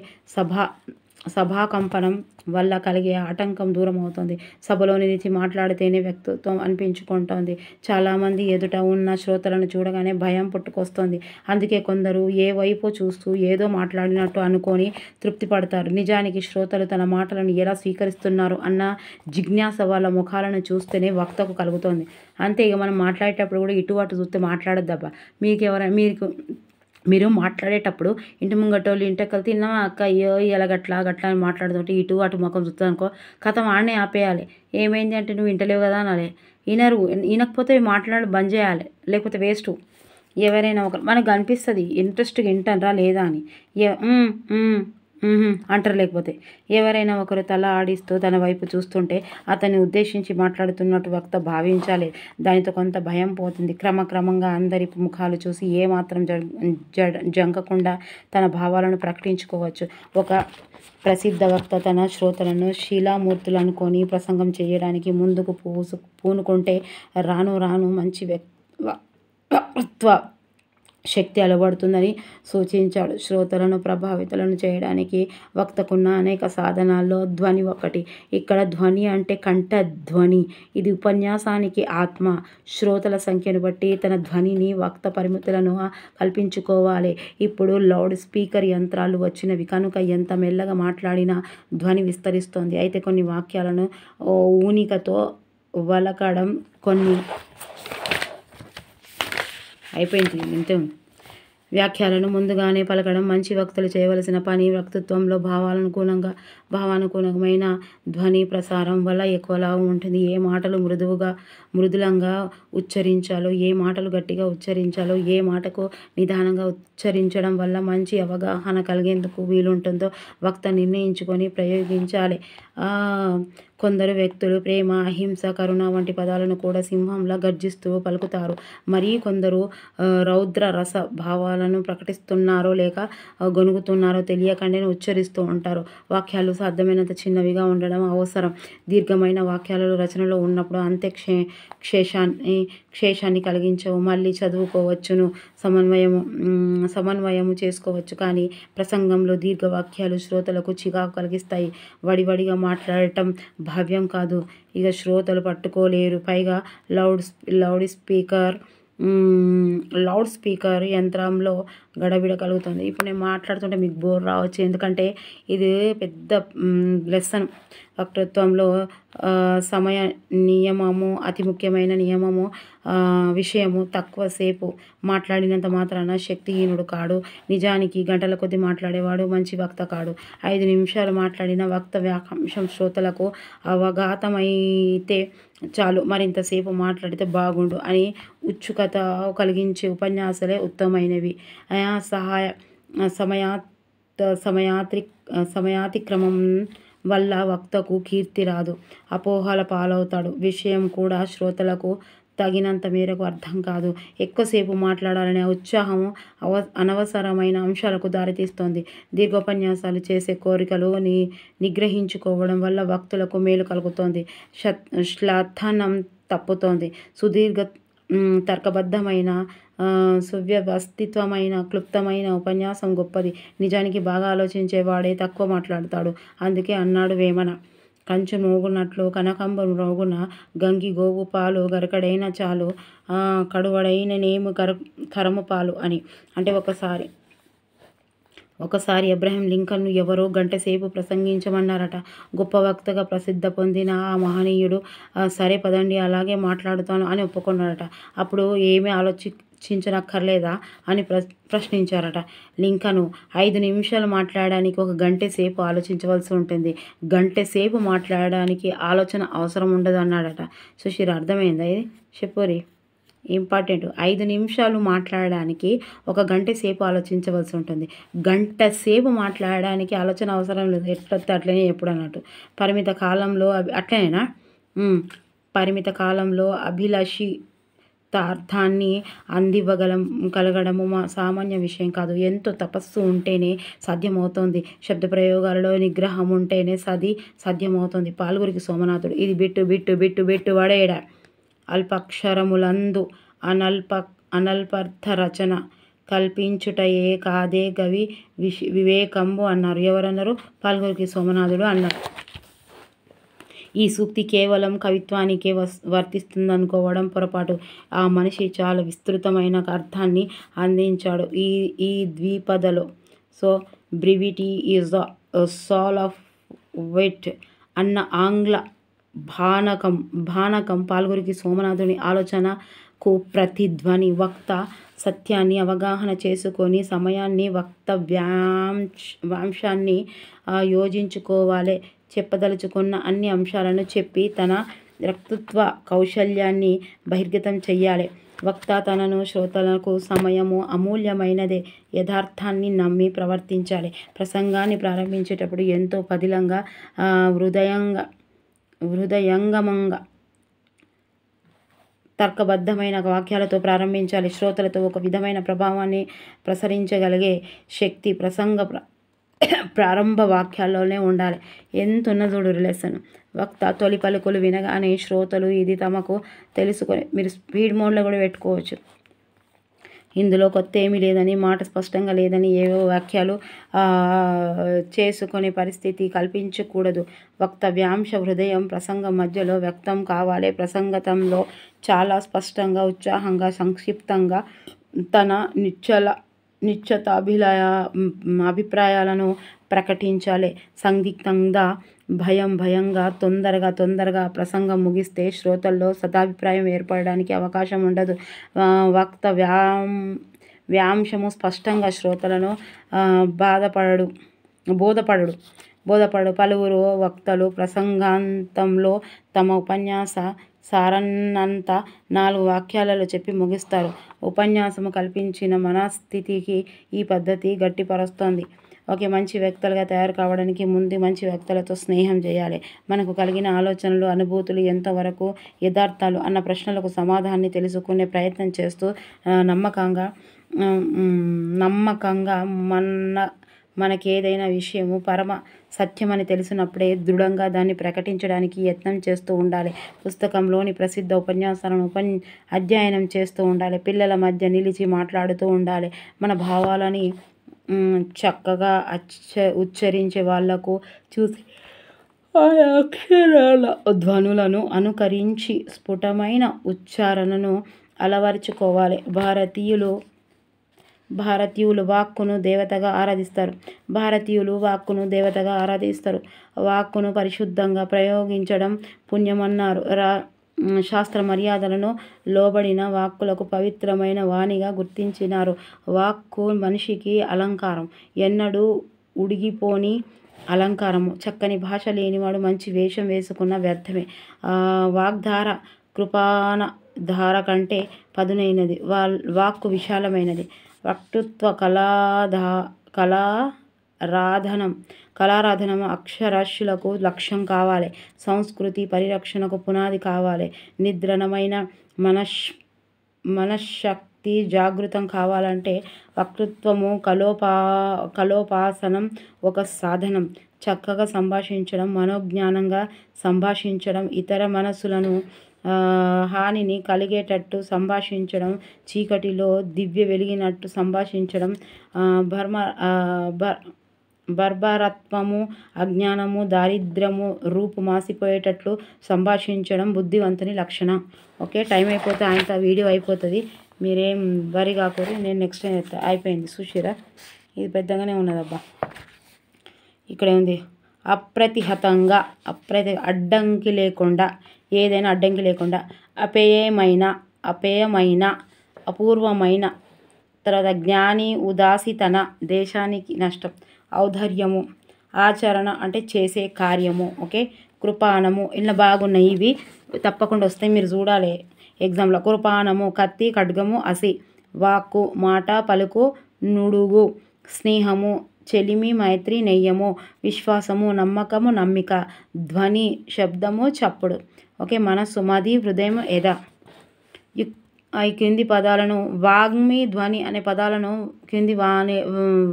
సభాకంపనం వల్ల కలిగే ఆటంకం దూరం అవుతుంది. సభలో నిలిచి మాట్లాడితేనే వ్యక్తిత్వం అనిపించుకుంటోంది. చాలామంది ఎదుట ఉన్న శ్రోతలను చూడగానే భయం పుట్టుకొస్తుంది. అందుకే కొందరు ఏ వైపు చూస్తూ ఏదో మాట్లాడినట్టు అనుకొని తృప్తి పడతారు. నిజానికి శ్రోతలు తన మాటలను ఎలా స్వీకరిస్తున్నారు అన్న జిజ్ఞాస వాళ్ళ ముఖాలను చూస్తేనే వక్తకు కలుగుతుంది. అంతే ఇక మనం మాట్లాడేటప్పుడు కూడా ఇటు అటు చూస్తే మాట్లాడొద్దబ్బా. మీరు మాట్లాడేటప్పుడు ఇంటి ముంగటోళ్ళు ఇంటెక్కలు తిన్నావా అక్క, అయ్యో ఇలా గట్లా గట్లా అని మాట్లాడుతుంటే ఇటు అటు ముఖం చూస్తుంది అనుకో, కథం ఆడనే ఆపేయాలి. ఏమైంది అంటే నువ్వు ఇంటలేవు కదా అనాలి. వినకపోతే మాట్లాడి బంద్ చేయాలి, లేకపోతే వేస్ట్. ఎవరైనా ఒకరు మనకు కనిపిస్తుంది ఇంట్రెస్ట్గా వింటారా లేదా అని, అంటారు. లేకపోతే ఎవరైనా ఒకరు తల ఆడిస్తూ తన వైపు చూస్తుంటే అతన్ని ఉద్దేశించి మాట్లాడుతున్నట్టు వక్త భావించాలి. దానితో కొంత భయం పోతుంది. క్రమక్రమంగా అందరి ముఖాలు చూసి ఏమాత్రం జంకకుండా తన భావాలను ప్రకటించుకోవచ్చు. ఒక ప్రసిద్ధ వక్త తన శ్రోతలను శిలామూర్తులు అనుకొని ప్రసంగం చేయడానికి ముందుకు పూనుకుంటే రాను రాను మంచి వక్తృత్వ శక్తి అలవడుతుందని సూచించాడు. శ్రోతలను ప్రభావితులను చేయడానికి వక్తకున్న అనేక సాధనాల్లో ధ్వని ఒకటి. ఇక్కడ ధ్వని అంటే కంఠ ధ్వని. ఇది ఉపన్యాసానికి ఆత్మ. శ్రోతల సంఖ్యను బట్టి తన ధ్వనిని వక్త పరిమితులను కల్పించుకోవాలి. ఇప్పుడు లౌడ్ స్పీకర్ యంత్రాలు వచ్చినవి కనుక ఎంత మెల్లగా మాట్లాడినా ధ్వని విస్తరిస్తోంది. అయితే కొన్ని వాక్యాలను ఊనికతో వలకడం, కొన్ని అయిపోయింది ఇంతే వ్యాఖ్యలను ముందుగానే పలకడం మంచి వక్తలు చేయవలసిన పని. వక్తృత్వంలో భావానుకూలమైన ధ్వని ప్రసారం వల్ల ఎక్కువ లాభం ఉంటుంది. ఏ మాటలు మృదులంగా ఉచ్చరించాలో, ఏ మాటలు గట్టిగా ఉచ్చరించాలో, ఏ మాటకు నిదానంగా ఉచ్చరించడం వల్ల మంచి అవగాహన కలిగేందుకు వీలుంటుందో వక్త నిర్ణయించుకొని ప్రయోగించాలి. కొందరు వ్యక్తులు ప్రేమ, అహింస, కరుణ వంటి పదాలను కూడా సింహంలా గర్జిస్తూ పలుకుతారు. మరీ కొందరు రౌద్ర రస భావాలను ప్రకటిస్తున్నారో లేక గొనుగుతున్నారో తెలియకుండానే ఉచ్చరిస్తూ ఉంటారు. వాక్యాలు సాధ్యమైనంత చిన్నవిగా ఉండడం అవసరం. దీర్ఘమైన వాక్యాలు రచనలో ఉన్నప్పుడు అంతే క్షేషాన్ని కలిగించవు. మళ్ళీ చదువుకోవచ్చును, సమన్వయము చేసుకోవచ్చు. కానీ ప్రసంగంలో దీర్ఘవాక్యాలు శ్రోతలకు చికాకు కలిగిస్తాయి. వడివడిగా మాట్లాడటం భావ్యం కాదు. ఇక శ్రోతలు పట్టుకోలేరు. పైగా లౌడ్ స్పీకర్ యంత్రంలో గడబిడ కలుగుతుంది. ఇప్పుడు నేను మాట్లాడుతుంటే మీకు బోర్ రావచ్చు, ఎందుకంటే ఇది పెద్ద లెసన్. వక్తృత్వంలో సమయ నియమము అతి ముఖ్యమైన నియమము. విషయము తక్కువసేపు మాట్లాడినంత మాత్రాన శక్తిహీనుడు కాడు. నిజానికి గంటల కొద్దీ మాట్లాడేవాడు మంచి వక్త కాడు. 5 నిమిషాలు మాట్లాడిన వక్త వ్యాకాంశం శ్రోతలకు అవగాతమైతే చాలు. మరింతసేపు మాట్లాడితే బాగుండు అని ఉత్సుకత కలిగించే ఉపన్యాసాలే ఉత్తమమైనవి. సమయాతిక్రమం వల్ల వక్తకు కీర్తి రాదు, అపోహల పాలవుతాడు. విషయం కూడా శ్రోతలకు తగినంత మేరకు అర్థం కాదు. ఎక్కువసేపు మాట్లాడాలనే ఉత్సాహము అనవసరమైన అంశాలకు దారితీస్తోంది. దీర్ఘోపన్యాసాలు చేసే కోరికలు నిగ్రహించుకోవడం వల్ల వక్తులకు మేలు కలుగుతోంది, శ్లాఘనం తప్పుతోంది. సుదీర్ఘ తర్కబద్ధమైన సువ్యవస్థితమైన క్లుప్తమైన ఉపన్యాసం గొప్పది. నిజానికి బాగా ఆలోచించేవాడే తక్కువ మాట్లాడతాడు. అందుకే అన్నాడు వేమన, కంచు మోగునట్లు కనకంబు రోగున గంగి గోవు పాలు గరకడైన చాలు కడువడైన నేము కరము పాలు అని. అంటే ఒకసారి అబ్రహం లింకన్ను ఎవరో గంటసేపు ప్రసంగించమన్నారట. గొప్ప వక్తగా ప్రసిద్ధ పొందిన ఆ మహనీయుడు సరే పదండి అలాగే మాట్లాడుతాను అని ఒప్పుకున్నాడట. అప్పుడు ఏమీ ఆలోచించనక్కర్లేదా అని ప్రశ్నించారట. లింకను 5 నిమిషాలు మాట్లాడడానికి 1 గంట సేపు ఆలోచించవలసి ఉంటుంది, గంట సేపు మాట్లాడడానికి ఆలోచన అవసరం ఉండదు అన్నాడట. సుశీర్ అర్థమైందా ఇది? చెప్పురి ఇంపార్టెంట్. 5 నిమిషాలు మాట్లాడడానికి 1 గంట సేపు ఆలోచించవలసి ఉంటుంది, గంట సేపు మాట్లాడడానికి ఆలోచన అవసరం లేదు. ఎట్లొస్తే అట్లనే ఎప్పుడు అన్నట్టు. పరిమిత కాలంలో అట్లనేనా? పరిమిత కాలంలో అభిలషితార్థాన్ని కలగడము సామాన్య విషయం కాదు. ఎంతో తపస్సు ఉంటేనే సాధ్యమవుతోంది. శబ్ద ప్రయోగాలలో నిగ్రహం ఉంటేనే సాధ్యమవుతోంది. పాల్గురికి సోమనాథుడు ఇది బిట్టు వడేడ అల్పక్షరములందు అనల్పర్థ రచన కల్పించుటయే కాదే గవి వివేకంబు అన్నారు. ఎవరన్నారు? పాల్గురికి సోమనాథుడు అన్నారు. ఈ సూక్తి కేవలం కవిత్వానికే వర్తిస్తుందనుకోవడం పొరపాటు. ఆ మనిషి చాలా విస్తృతమైన అర్థాన్ని అందించాడు ఈ ద్విపదలో. So brevity is the soul of wit అన్న ఆంగ్ల భానకం పాల్గురికి సోమనాథుని ఆలోచనకు ప్రతిధ్వని. వక్త సత్యాన్ని అవగాహన చేసుకొని సమయాన్ని వక్తవ్యాంశాన్ని యోజించుకోవాలి. చెప్పదలుచుకున్న అన్ని అంశాలను చెప్పి తన వక్తృత్వ కౌశల్యాన్ని బహిర్గతం చెయ్యాలి. వక్త తనను శ్రోతలకు సమయము అమూల్యమైనదే, యథార్థాన్ని నమ్మి ప్రవర్తించాలి. ప్రసంగాన్ని ప్రారంభించేటప్పుడు ఎంతో పదిలంగా హృదయంగమంగా తర్కబద్ధమైన వాక్యాలతో ప్రారంభించాలి. శ్రోతలతో ఒక విధమైన ప్రభావాన్ని ప్రసరించగలిగే శక్తి ప్రసంగ ప్రారంభ వాక్యాల్లోనే ఉండాలి. ఎంతున్న చూడు లెసన్. వక్త తొలి పలుకులు వినగానే శ్రోతలు ఇది తమకు తెలుసుకొని, మీరు స్పీడ్ మోడ్లో కూడా పెట్టుకోవచ్చు. ఇందులో కొత్త ఏమీ లేదని, మాట స్పష్టంగా లేదని ఏవో వ్యాఖ్యలు చేసుకునే పరిస్థితి కల్పించకూడదు. వక్తవ్యాంశ హృదయం ప్రసంగం మధ్యలో వ్యక్తం కావాలి. ప్రసంగతంలో చాలా స్పష్టంగా, ఉత్సాహంగా, సంక్షిప్తంగా తన నిశ్చిత అభిప్రాయాలను ప్రకటించాలి. సందిగ్ధంగా, భయంగా, తొందరగా ప్రసంగం ముగిస్తే శ్రోతల్లో సదాభిప్రాయం ఏర్పడడానికి అవకాశం ఉండదు. వక్త వ్యాంశము స్పష్టంగా శ్రోతలను బోధపడు. పలువురు వక్తలు ప్రసంగాంతంలో తమ ఉపన్యాస సారాన్నంతా 4 వాక్యాలలో చెప్పి ముగిస్తారు. ఉపన్యాసము కల్పించిన మనస్థితికి ఈ పద్ధతి గట్టిపరుస్తోంది. ఓకే, మంచి వక్తలుగా తయారు కావడానికి ముందు మంచి వక్తలతో స్నేహం చేయాలి. మనకు కలిగిన ఆలోచనలు, అనుభూతులు ఎంతవరకు యథార్థాలు అన్న ప్రశ్నలకు సమాధానాన్ని తెలుసుకునే ప్రయత్నం చేస్తూ నమ్మకంగా మనకేదైనా విషయము పరమ సత్యమని తెలిసినప్పుడే దృఢంగా దాన్ని ప్రకటించడానికి యత్నం చేస్తూ ఉండాలి. పుస్తకంలోని ప్రసిద్ధ ఉపన్యాసాలను అధ్యయనం చేస్తూ ఉండాలి. పిల్లల మధ్య నిలిచి మాట్లాడుతూ ఉండాలి. మన భావాలని చక్కగా ఉచ్చరించే వాళ్లకు చూసి ఆయా అక్షరాల ధ్వనులను అనుకరించి స్ఫుటమైన ఉచ్చారణను అలవర్చుకోవాలి. భారతీయులు వాక్కును దేవతగా ఆరాధిస్తారు. వాక్కును పరిశుద్ధంగా ప్రయోగించడం పుణ్యమన్నారు. శాస్త్ర మర్యాదలను లోబడిన వాక్కులకు పవిత్రమైన వాణిగా గుర్తించినారు. వాక్కు మనిషికి అలంకారం, ఎన్నడూ ఉడిగిపోని అలంకారము. చక్కని భాష లేనివాడు మంచి వేషం వేసుకున్న వ్యర్థమే. వాగ్ధార కృపాణ ధార కంటే పదునైనది. వాక్కు విశాలమైనది. వక్తృత్వ కళారాధనము అక్షరాస్యులకు లక్ష్యం కావాలి. సంస్కృతి పరిరక్షణకు పునాది కావాలి. నిద్రణమైన మనశ్శక్తి జాగృతం కావాలంటే వక్తృత్వము కలోపాసనం ఒక సాధనం. చక్కగా సంభాషించడం, మనోజ్ఞానంగా సంభాషించడం, ఇతర మనసులను హానిని కలిగేటట్టు సంభాషించడం, చీకటిలో దివ్య వెలిగినట్టు సంభాషించడం, బర్బరత్వము, అజ్ఞానము, దారిద్ర్యము రూపు మాసిపోయేటట్లు సంభాషించడం బుద్ధివంతుని లక్షణం. ఓకే, టైం అయిపోతే ఆయనతో వీడియో అయిపోతుంది. మీరేం వరి కాకూడదు. నేను నెక్స్ట్ టైం అయిపోయింది. చూసిరా, ఇది పెద్దగానే ఉన్నదబ్బా. ఇక్కడే ఉంది. అప్రతిహతంగా, అడ్డంకి లేకుండా, ఏదైనా అడ్డంకి లేకుండా, అపేయమైన, అపూర్వమైన, తర్వాత జ్ఞాని ఉదాసీతన, దేశానికి నష్టం, ఔదార్యము, ఆచరణ అంటే చేసే కార్యము. ఓకే, కృపాణము, ఇలా బాగున్నాయి. ఇవి తప్పకుండా వస్తాయి, మీరు చూడాలి ఎగ్జామ్లో. కృపాణము కత్తి, ఖడ్గము, అసి, వాక్కు మాట, పలుకు, నుడుగు, స్నేహము చెలిమి, మైత్రి, నెయ్యము, విశ్వాసము, నమ్మకము, నమ్మిక, ధ్వని, శబ్దము, చప్పుడు. ఓకే, మనస్సు, మది, హృదయం, ఎద. ఈ కింది పదాలను, వాగ్మి, ధ్వని అనే పదాలను కింది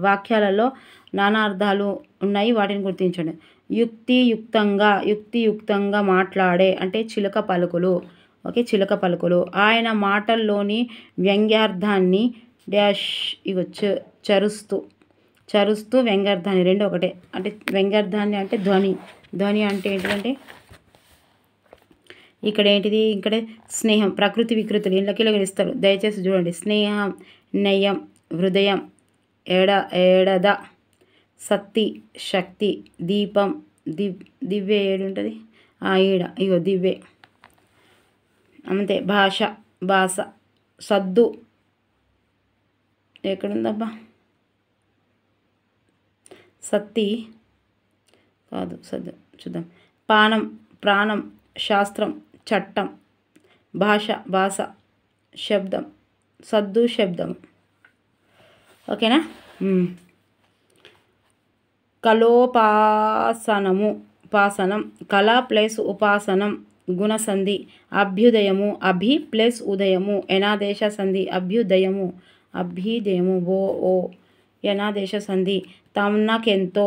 వాక్యాలలో నానా అర్థాలు ఉన్నాయి, వాటిని గుర్తించండి. యుక్తియుక్తంగా మాట్లాడే అంటే చిలక పలుకులు. ఓకే, చిలక పలుకులు. ఆయన మాటల్లోని వ్యంగ్యార్థాన్ని డాష్ ఇగో చరుస్తూ చరుస్తూ వ్యంగ్యార్థాన్ని రెండు ఒకటే. అంటే వ్యంగ్యార్థాన్ని అంటే ధ్వని. ధ్వని అంటే ఏంటంటే ఇక్కడ ఏంటిది, ఇక్కడ స్నేహం. ప్రకృతి వికృతులు ఇళ్ళకిలో ఇస్తారు, దయచేసి చూడండి. స్నేహం, నయం, హృదయం, ఏడద, సత్తి, శక్తి, దీపం, దివ్వె ఏడుంటుంది ఈడ ఇగో దివ్వె. అంతే. భాష, భాష, సద్దు ఎక్కడుందబ్బా, సత్తి కాదు, సద్దు చూద్దాం. పానం, ప్రాణం, శాస్త్రం, చట్టం, భాష, భాష, శబ్దం, సద్దు, శబ్దం. ఓకేనా. కలోపాసనము, ఉపాసనం. కళ ప్లస్ ఉపాసనం గుణసంధి. అభ్యుదయము, అభి ప్లస్ ఉదయము యనాదేశ సంధి. అభ్యుదయము, అభ్యుదయము ఓ యనాదేశ సంధి. తనకెంతో,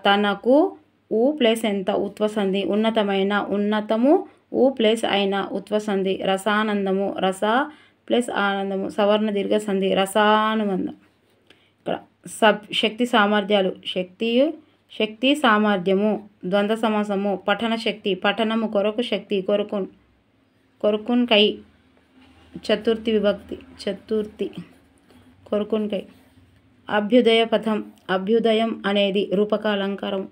తనకు ఊ ప్లస్ ఎంత ఉత్వసంధి. ఉన్నతమైన, ఉన్నతము ఊ ప్లస్ అయిన ఉత్వసంధి. రసానందము, రస ప్లస్ ఆనందము సవర్ణ దీర్ఘ సంధి. రసానుబంధం. ఇక్కడ శక్తి సామర్థ్యాలు. శక్తి సామర్థ్యము ద్వంద్వ సమాసము. పఠన శక్తి, పఠనము కొరకు శక్తి. కొరుకున్కై చతుర్థి విభక్తి. కొరుకున్కై. అభ్యుదయ పథం. అభ్యుదయం అనేది రూపక అలంకారం.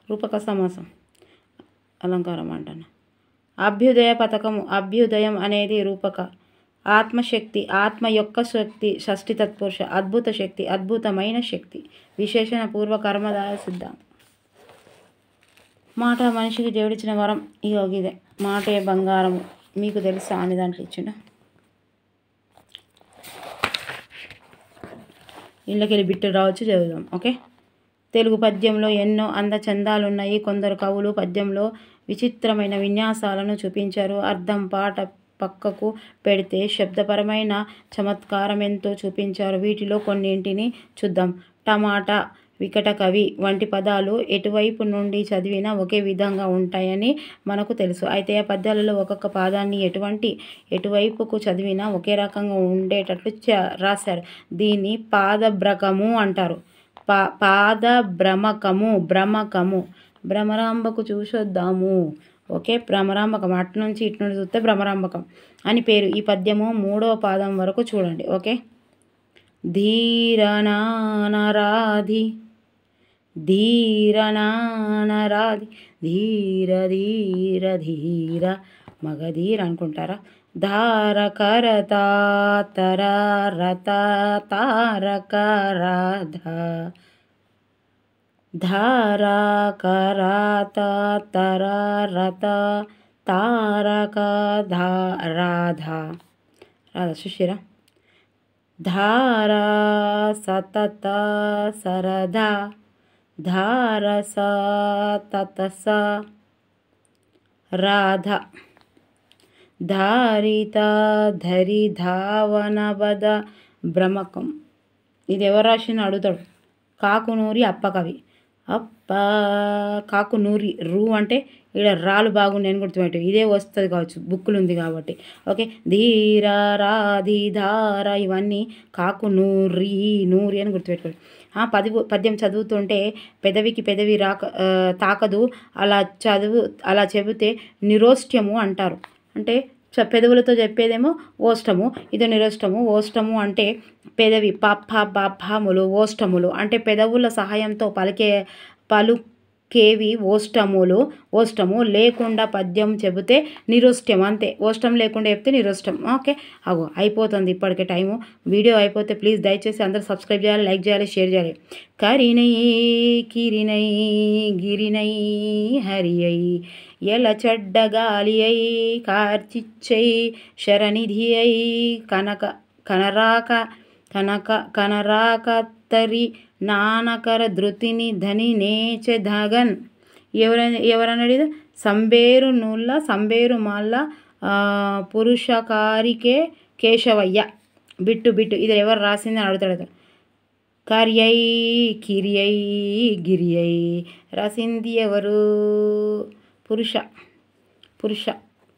రూపక సమాసం అలంకారం అంటాను. అభ్యుదయ పథకము. అభ్యుదయం అనేది రూపక. ఆత్మశక్తి, ఆత్మ యొక్క శక్తి. షష్ఠి తత్పురుష. అద్భుత శక్తి, అద్భుతమైన శక్తి. విశేషణ పూర్వ కర్మధార సిద్ధాంతం. మాట మనిషికి దేవుడిచ్చిన వరం. ఇదే మాటే బంగారము. మీకు తెలుసా అని దాంట్లో ఇచ్చిండ. ఇళ్ళకెళ్ళి బిట్టు రావచ్చు, చదువుదాం. ఓకే. తెలుగు పద్యంలో ఎన్నో అందచందాలున్నాయి. కొందరు కవులు పద్యంలో విచిత్రమైన విన్యాసాలను చూపించారు. అర్థం పాట పక్కకు పెడితే శబ్దపరమైన చమత్కారం ఎంతో చూపించారు. వీటిలో కొన్నింటిని చూద్దాం. టమాటా, వికట కవి వంటి పదాలు ఎటువైపు నుండి చదివినా ఒకే విధంగా ఉంటాయని మనకు తెలుసు. అయితే ఆ పద్యాలలో ఒక్కొక్క పాదాన్ని ఎటువైపుకు చదివినా ఒకే రకంగా ఉండేటట్లు రాశారు. దీన్ని పాదభ్రకము అంటారు. పాదభ్రమకము, భ్రమకము. భ్రమరాంబకు చూసొద్దాము. ఓకే. భ్రమరాంబకం అటు నుంచి ఇటు నుండి చూస్తే భ్రమరాంబకం అని పేరు. ఈ పద్యము 3వ పాదం వరకు చూడండి. ఓకే. ధీరనానరాధి, ధీరనానరాధి, ధీర ధీర ధీర, మగధీర అనుకుంటారా. ధారకరత తరరత తారకరాధ, ధారకరాత తరరత తారక రాధ. చూసిరా. ధార సతత సరధ, ధార సతత రాధ, ధారిత ధరి ధావనబద భ్రమకం. ఇది ఎవరు రాసిన అడుగుతాడు. కాకునూరి అప్పకవి. కాకునూరి. రూ అంటే ఇక్కడ రాళ్ళు బాగున్నాయని గుర్తుపెట్టు. ఇదే వస్తుంది కావచ్చు, బుక్కులు ఉంది కాబట్టి. ఓకే. ధీర, రాధి, ధార ఇవన్నీ కాకునూరి, నూరి అని గుర్తుపెట్టుకోండి. పద్యం చదువుతుంటే పెదవికి పెదవి తాకదు. అలా చెబితే నిరోష్ట్యము అంటారు. అంటే పెదవులతో చెప్పేదేమో ఓష్టము, ఇది నిరోష్టము. ఓష్టము అంటే పెదవి పాములు. ఓష్టములు అంటే పెదవుల సహాయంతో పలుకేవి ఓష్టము లేకుండా పద్యం చెబితే నిరోష్టం. అంతే. ఓష్టం లేకుండా చెప్తే నిరోష్టం. ఓకే. అయిపోతుంది ఇప్పటికే టైము. వీడియో అయిపోతే ప్లీజ్ దయచేసి అందరూ సబ్స్క్రైబ్ చేయాలి, లైక్ చేయాలి, షేర్ చేయాలి. కరినై కిరినై గిరినై హరియై ఎల చెడ్డగాలి అయి కార్చిచ్చై శరణిధి అయి కనరాక తరి నానకర ధృతిని ధని నేచ ధగన్. ఎవరన్నాడు ఇది? సంబేరు నూళ్ళ సంబేరు మాళ్ళ పురుషకారికే కేశవయ్య. బిట్టు ఇది ఎవరు రాసింది అని అడుగుతాడు. కార్యై కిరియై గిరియై రాసింది ఎవరు?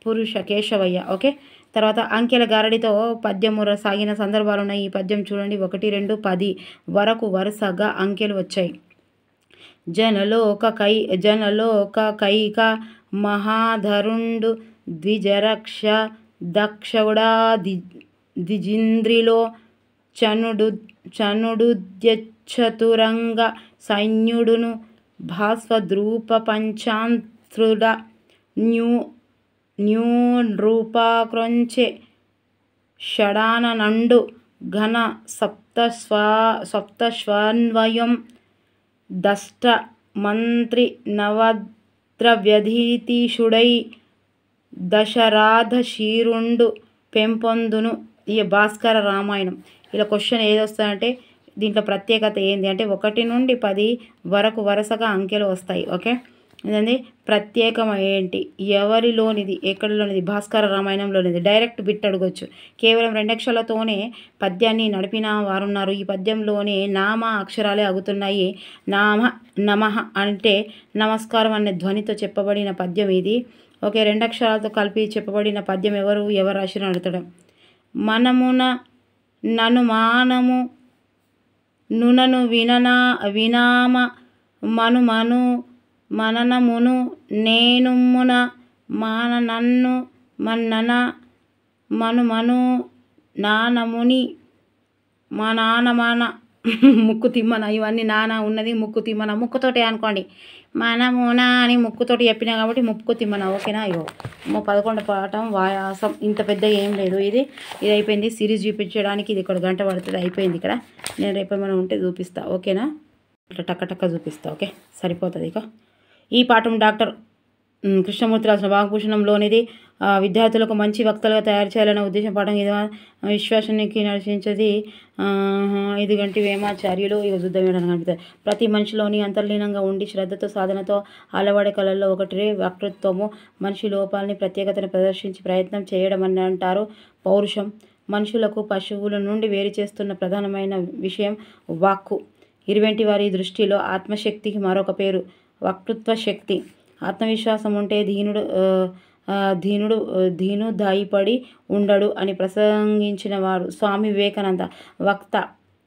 పురుష కేశవయ్య. ఓకే. తర్వాత అంకెల గారడితో పద్యము సాగిన సందర్భాలు ఉన్నాయి. ఈ పద్యం చూడండి, 1, 2, 10 వరకు వరుసగా అంకెలు వచ్చాయి. జనలోక కైక మహాధరుండు ద్విజరక్ష దక్షుడా ద్విజింద్రిలో చనుడుద్యచ్చతురంగ సైన్యుడును భాస్వద్రూప పంచాంత్రుడ న్యూనృపాక్రొంచె షడాననండు ఘన సప్తస్వాన్వయం దష్ట మంత్రి నవద్రవ్యధీతిషుడై దశరాధశీరుండు పెంపొందును. ఈ భాస్కర రామాయణం. ఇలా క్వశ్చన్ ఏది వస్తుందంటే దీంట్లో ప్రత్యేకత ఏంటి అంటే 1 నుండి 10 వరకు వరుసగా అంకెలు వస్తాయి. ఓకే. ఇదండి ప్రత్యేకం ఏంటి, ఎవరిలోనిది, ఎక్కడిలోనిది, భాస్కర రామాయణంలోనిది. డైరెక్ట్ బిట్ అడగొచ్చు. కేవలం 2 అక్షరాలతోనే పద్యాన్ని నడిపిన వారున్నారు. ఈ పద్యంలోనే నామ అక్షరాలే అగుతున్నాయి. నమః అంటే నమస్కారం అనే ధ్వనితో చెప్పబడిన పద్యం ఇది. ఓకే. 2 అక్షరాలతో కలిపి చెప్పబడిన పద్యం ఎవరు రాసిరని అడుగుతాడు. మనమున నను మానము నునను వినామ మను మననమును నేనుమున మాననన్ను మన్నన మను నానముని మా నానమాన ముక్కు తిమ్మన. ఇవన్నీ నాన్న ఉన్నది ముక్కు తిమ్మన, ముక్కుతోటి అనుకోండి. మనమున అని ముక్కుతోటి చెప్పినా కాబట్టి ముక్కు తిమ్మన. ఓకేనా. ఇగో 11 పాఠం వ్యాయాసం. ఇంత పెద్దగా ఏం లేదు. ఇది అయిపోయింది. సిరీస్ చూపించడానికి ఇది ఇక్కడ గంట పడుతుంది. అయిపోయింది. ఇక్కడ నేను రేపేమైనా ఉంటే చూపిస్తా. ఓకేనా. ఇట్లా టక్క చూపిస్తా. ఓకే, సరిపోతుంది. ఇక ఈ పాఠం డాక్టర్ కృష్ణమూర్తి రాసిన వాగ్భూషణంలోనిది. విద్యార్థులకు మంచి వక్తలుగా తయారు చేయాలనే ఉద్దేశం పాఠం ఇది. విశ్వాసానికి నడిచించేది 5 గంటి వేమాచార్యులు. ఇక చూద్దాం ఏమని కనిపిస్తుంది. ప్రతి మనిషిలోని అంతర్లీనంగా ఉండి శ్రద్ధతో సాధనతో అలవాడే కళల్లో ఒకటి వక్తృత్వము. మనిషి లోపాలని ప్రత్యేకతను ప్రదర్శించి ప్రయత్నం చేయడం అని అంటారు పౌరుషం. మనుషులకు పశువుల నుండి వేరు చేస్తున్న ప్రధానమైన విషయం వాక్కు. ఇరువెంటి వారి దృష్టిలో ఆత్మశక్తికి మరొక పేరు వక్తృత్వ శక్తి. ఆత్మవిశ్వాసం ఉంటే ధీను దాయిపడి ఉండడు అని ప్రసంగించిన వారు స్వామి వివేకానంద. వక్త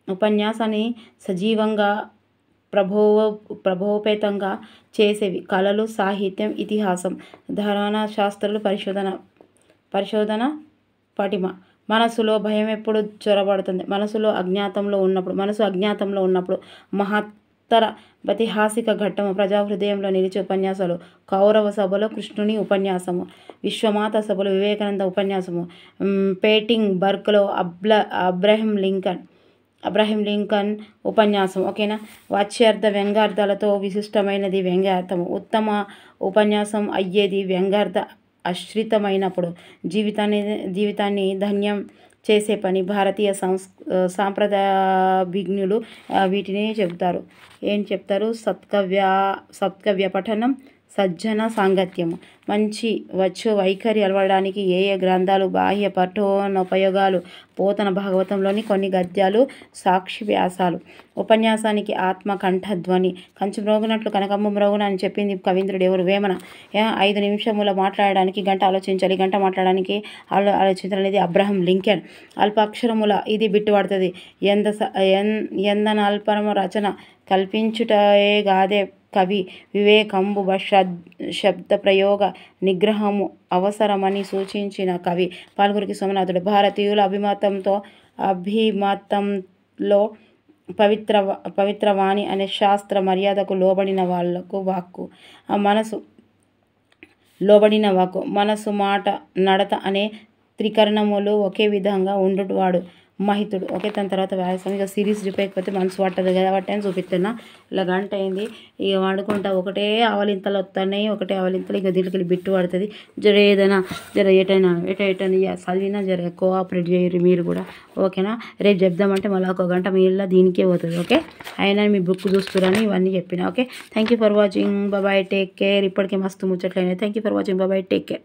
ఉపన్యాసాన్ని సజీవంగా ప్రభోపేతంగా చేసేవి కళలు, సాహిత్యం, ఇతిహాసం, ధారణ శాస్త్రాలు, పరిశోధన పటిమ. మనసులో భయం ఎప్పుడు చొరబడుతుంది? మనసు అజ్ఞాతంలో ఉన్నప్పుడు మహత్తర ఐతిహాసిక ఘట్టము ప్రజాహృదయంలో నిలిచే ఉపన్యాసాలు. కౌరవ సభలో కృష్ణుని ఉపన్యాసము, విశ్వమాత సభలో వివేకానంద ఉపన్యాసము, పేటింగ్ బర్గ్లో అబ్రహం లింకన్ ఉపన్యాసం. ఓకేనా. వాచ్యార్థ వ్యంగ్యార్థాలతో విశిష్టమైనది వ్యంగ్యార్థము. ఉత్తమ ఉపన్యాసం అయ్యేది వ్యంగ్యార్థ ఆశ్రితమైనప్పుడు. జీవితాన్ని ధన్యం చేసే పని. భారతీయ సాంప్రదాయజ్ఞులు వీటిని చెబుతారు. ఏం చెప్తారు? సత్కవ్య పఠనం, సజ్జన సాంగత్యము. మంచి వైఖరి అలవడానికి ఏ గ్రంథాలు? బాహ్య పఠనోపయోగాలు. పోతన భాగవతంలోని కొన్ని గద్యాలు, సాక్షి వ్యాసాలు. ఉపన్యాసానికి ఆత్మ కంఠధ్వని. కంచు మ్రోగునట్లు కనకమ్మ మ్రోగున అని చెప్పింది కవీంద్రుడు ఎవరు? వేమన. 5 నిమిషముల మాట్లాడడానికి గంట ఆలోచించాలి, గంట మాట్లాడడానికి ఆలోచించాలనేది అబ్రహం లింకన్. అల్పాక్షరముల ఇది బిట్టు పడుతుంది. ఎందనల్పరమ రచన కల్పించుటయే గాదే కవి వివేకంబు శబ్ద ప్రయోగ నిగ్రహము అవసరమని సూచించిన కవి పాల్గురికి సోమనాథుడు. భారతీయుల అభిమతంలో పవిత్రవాణి అనే శాస్త్ర మర్యాదకు లోబడిన వాళ్లకు వాక్కు. మనసు మాట నడత అనే త్రికరణములు ఒకే విధంగా ఉండువాడు మహితుడు. ఓకే. దాని తర్వాత వ్యాసం. ఇక సిరీస్ చూపించకపోతే మనసు పట్టదు కదా, అని చూపిస్తున్నా. ఇలా గంట అయింది. ఇక వాడుకుంటా ఒకటే ఆవలింతలు వస్తున్నాయి, ఒకటే ఆవలింతలు. ఇక దీనికి బిట్టు పడుతుంది. ఏదైనా ఎటైనా చదివినా కోఆపరేట్ చేయరు మీరు కూడా. ఓకేనా. రేపు చెప్దామంటే మళ్ళీ 1 గంట మీళ్ళ దీనికే పోతుంది. ఓకే. అయినా మీ బుక్ చూస్తురని ఇవన్నీ చెప్పిన. Okay. Thank you for watching. Bye, take care. ఇప్పటికే మస్తు ముచ్చట్లయినాయి. Thank you for watching. Bye, take care.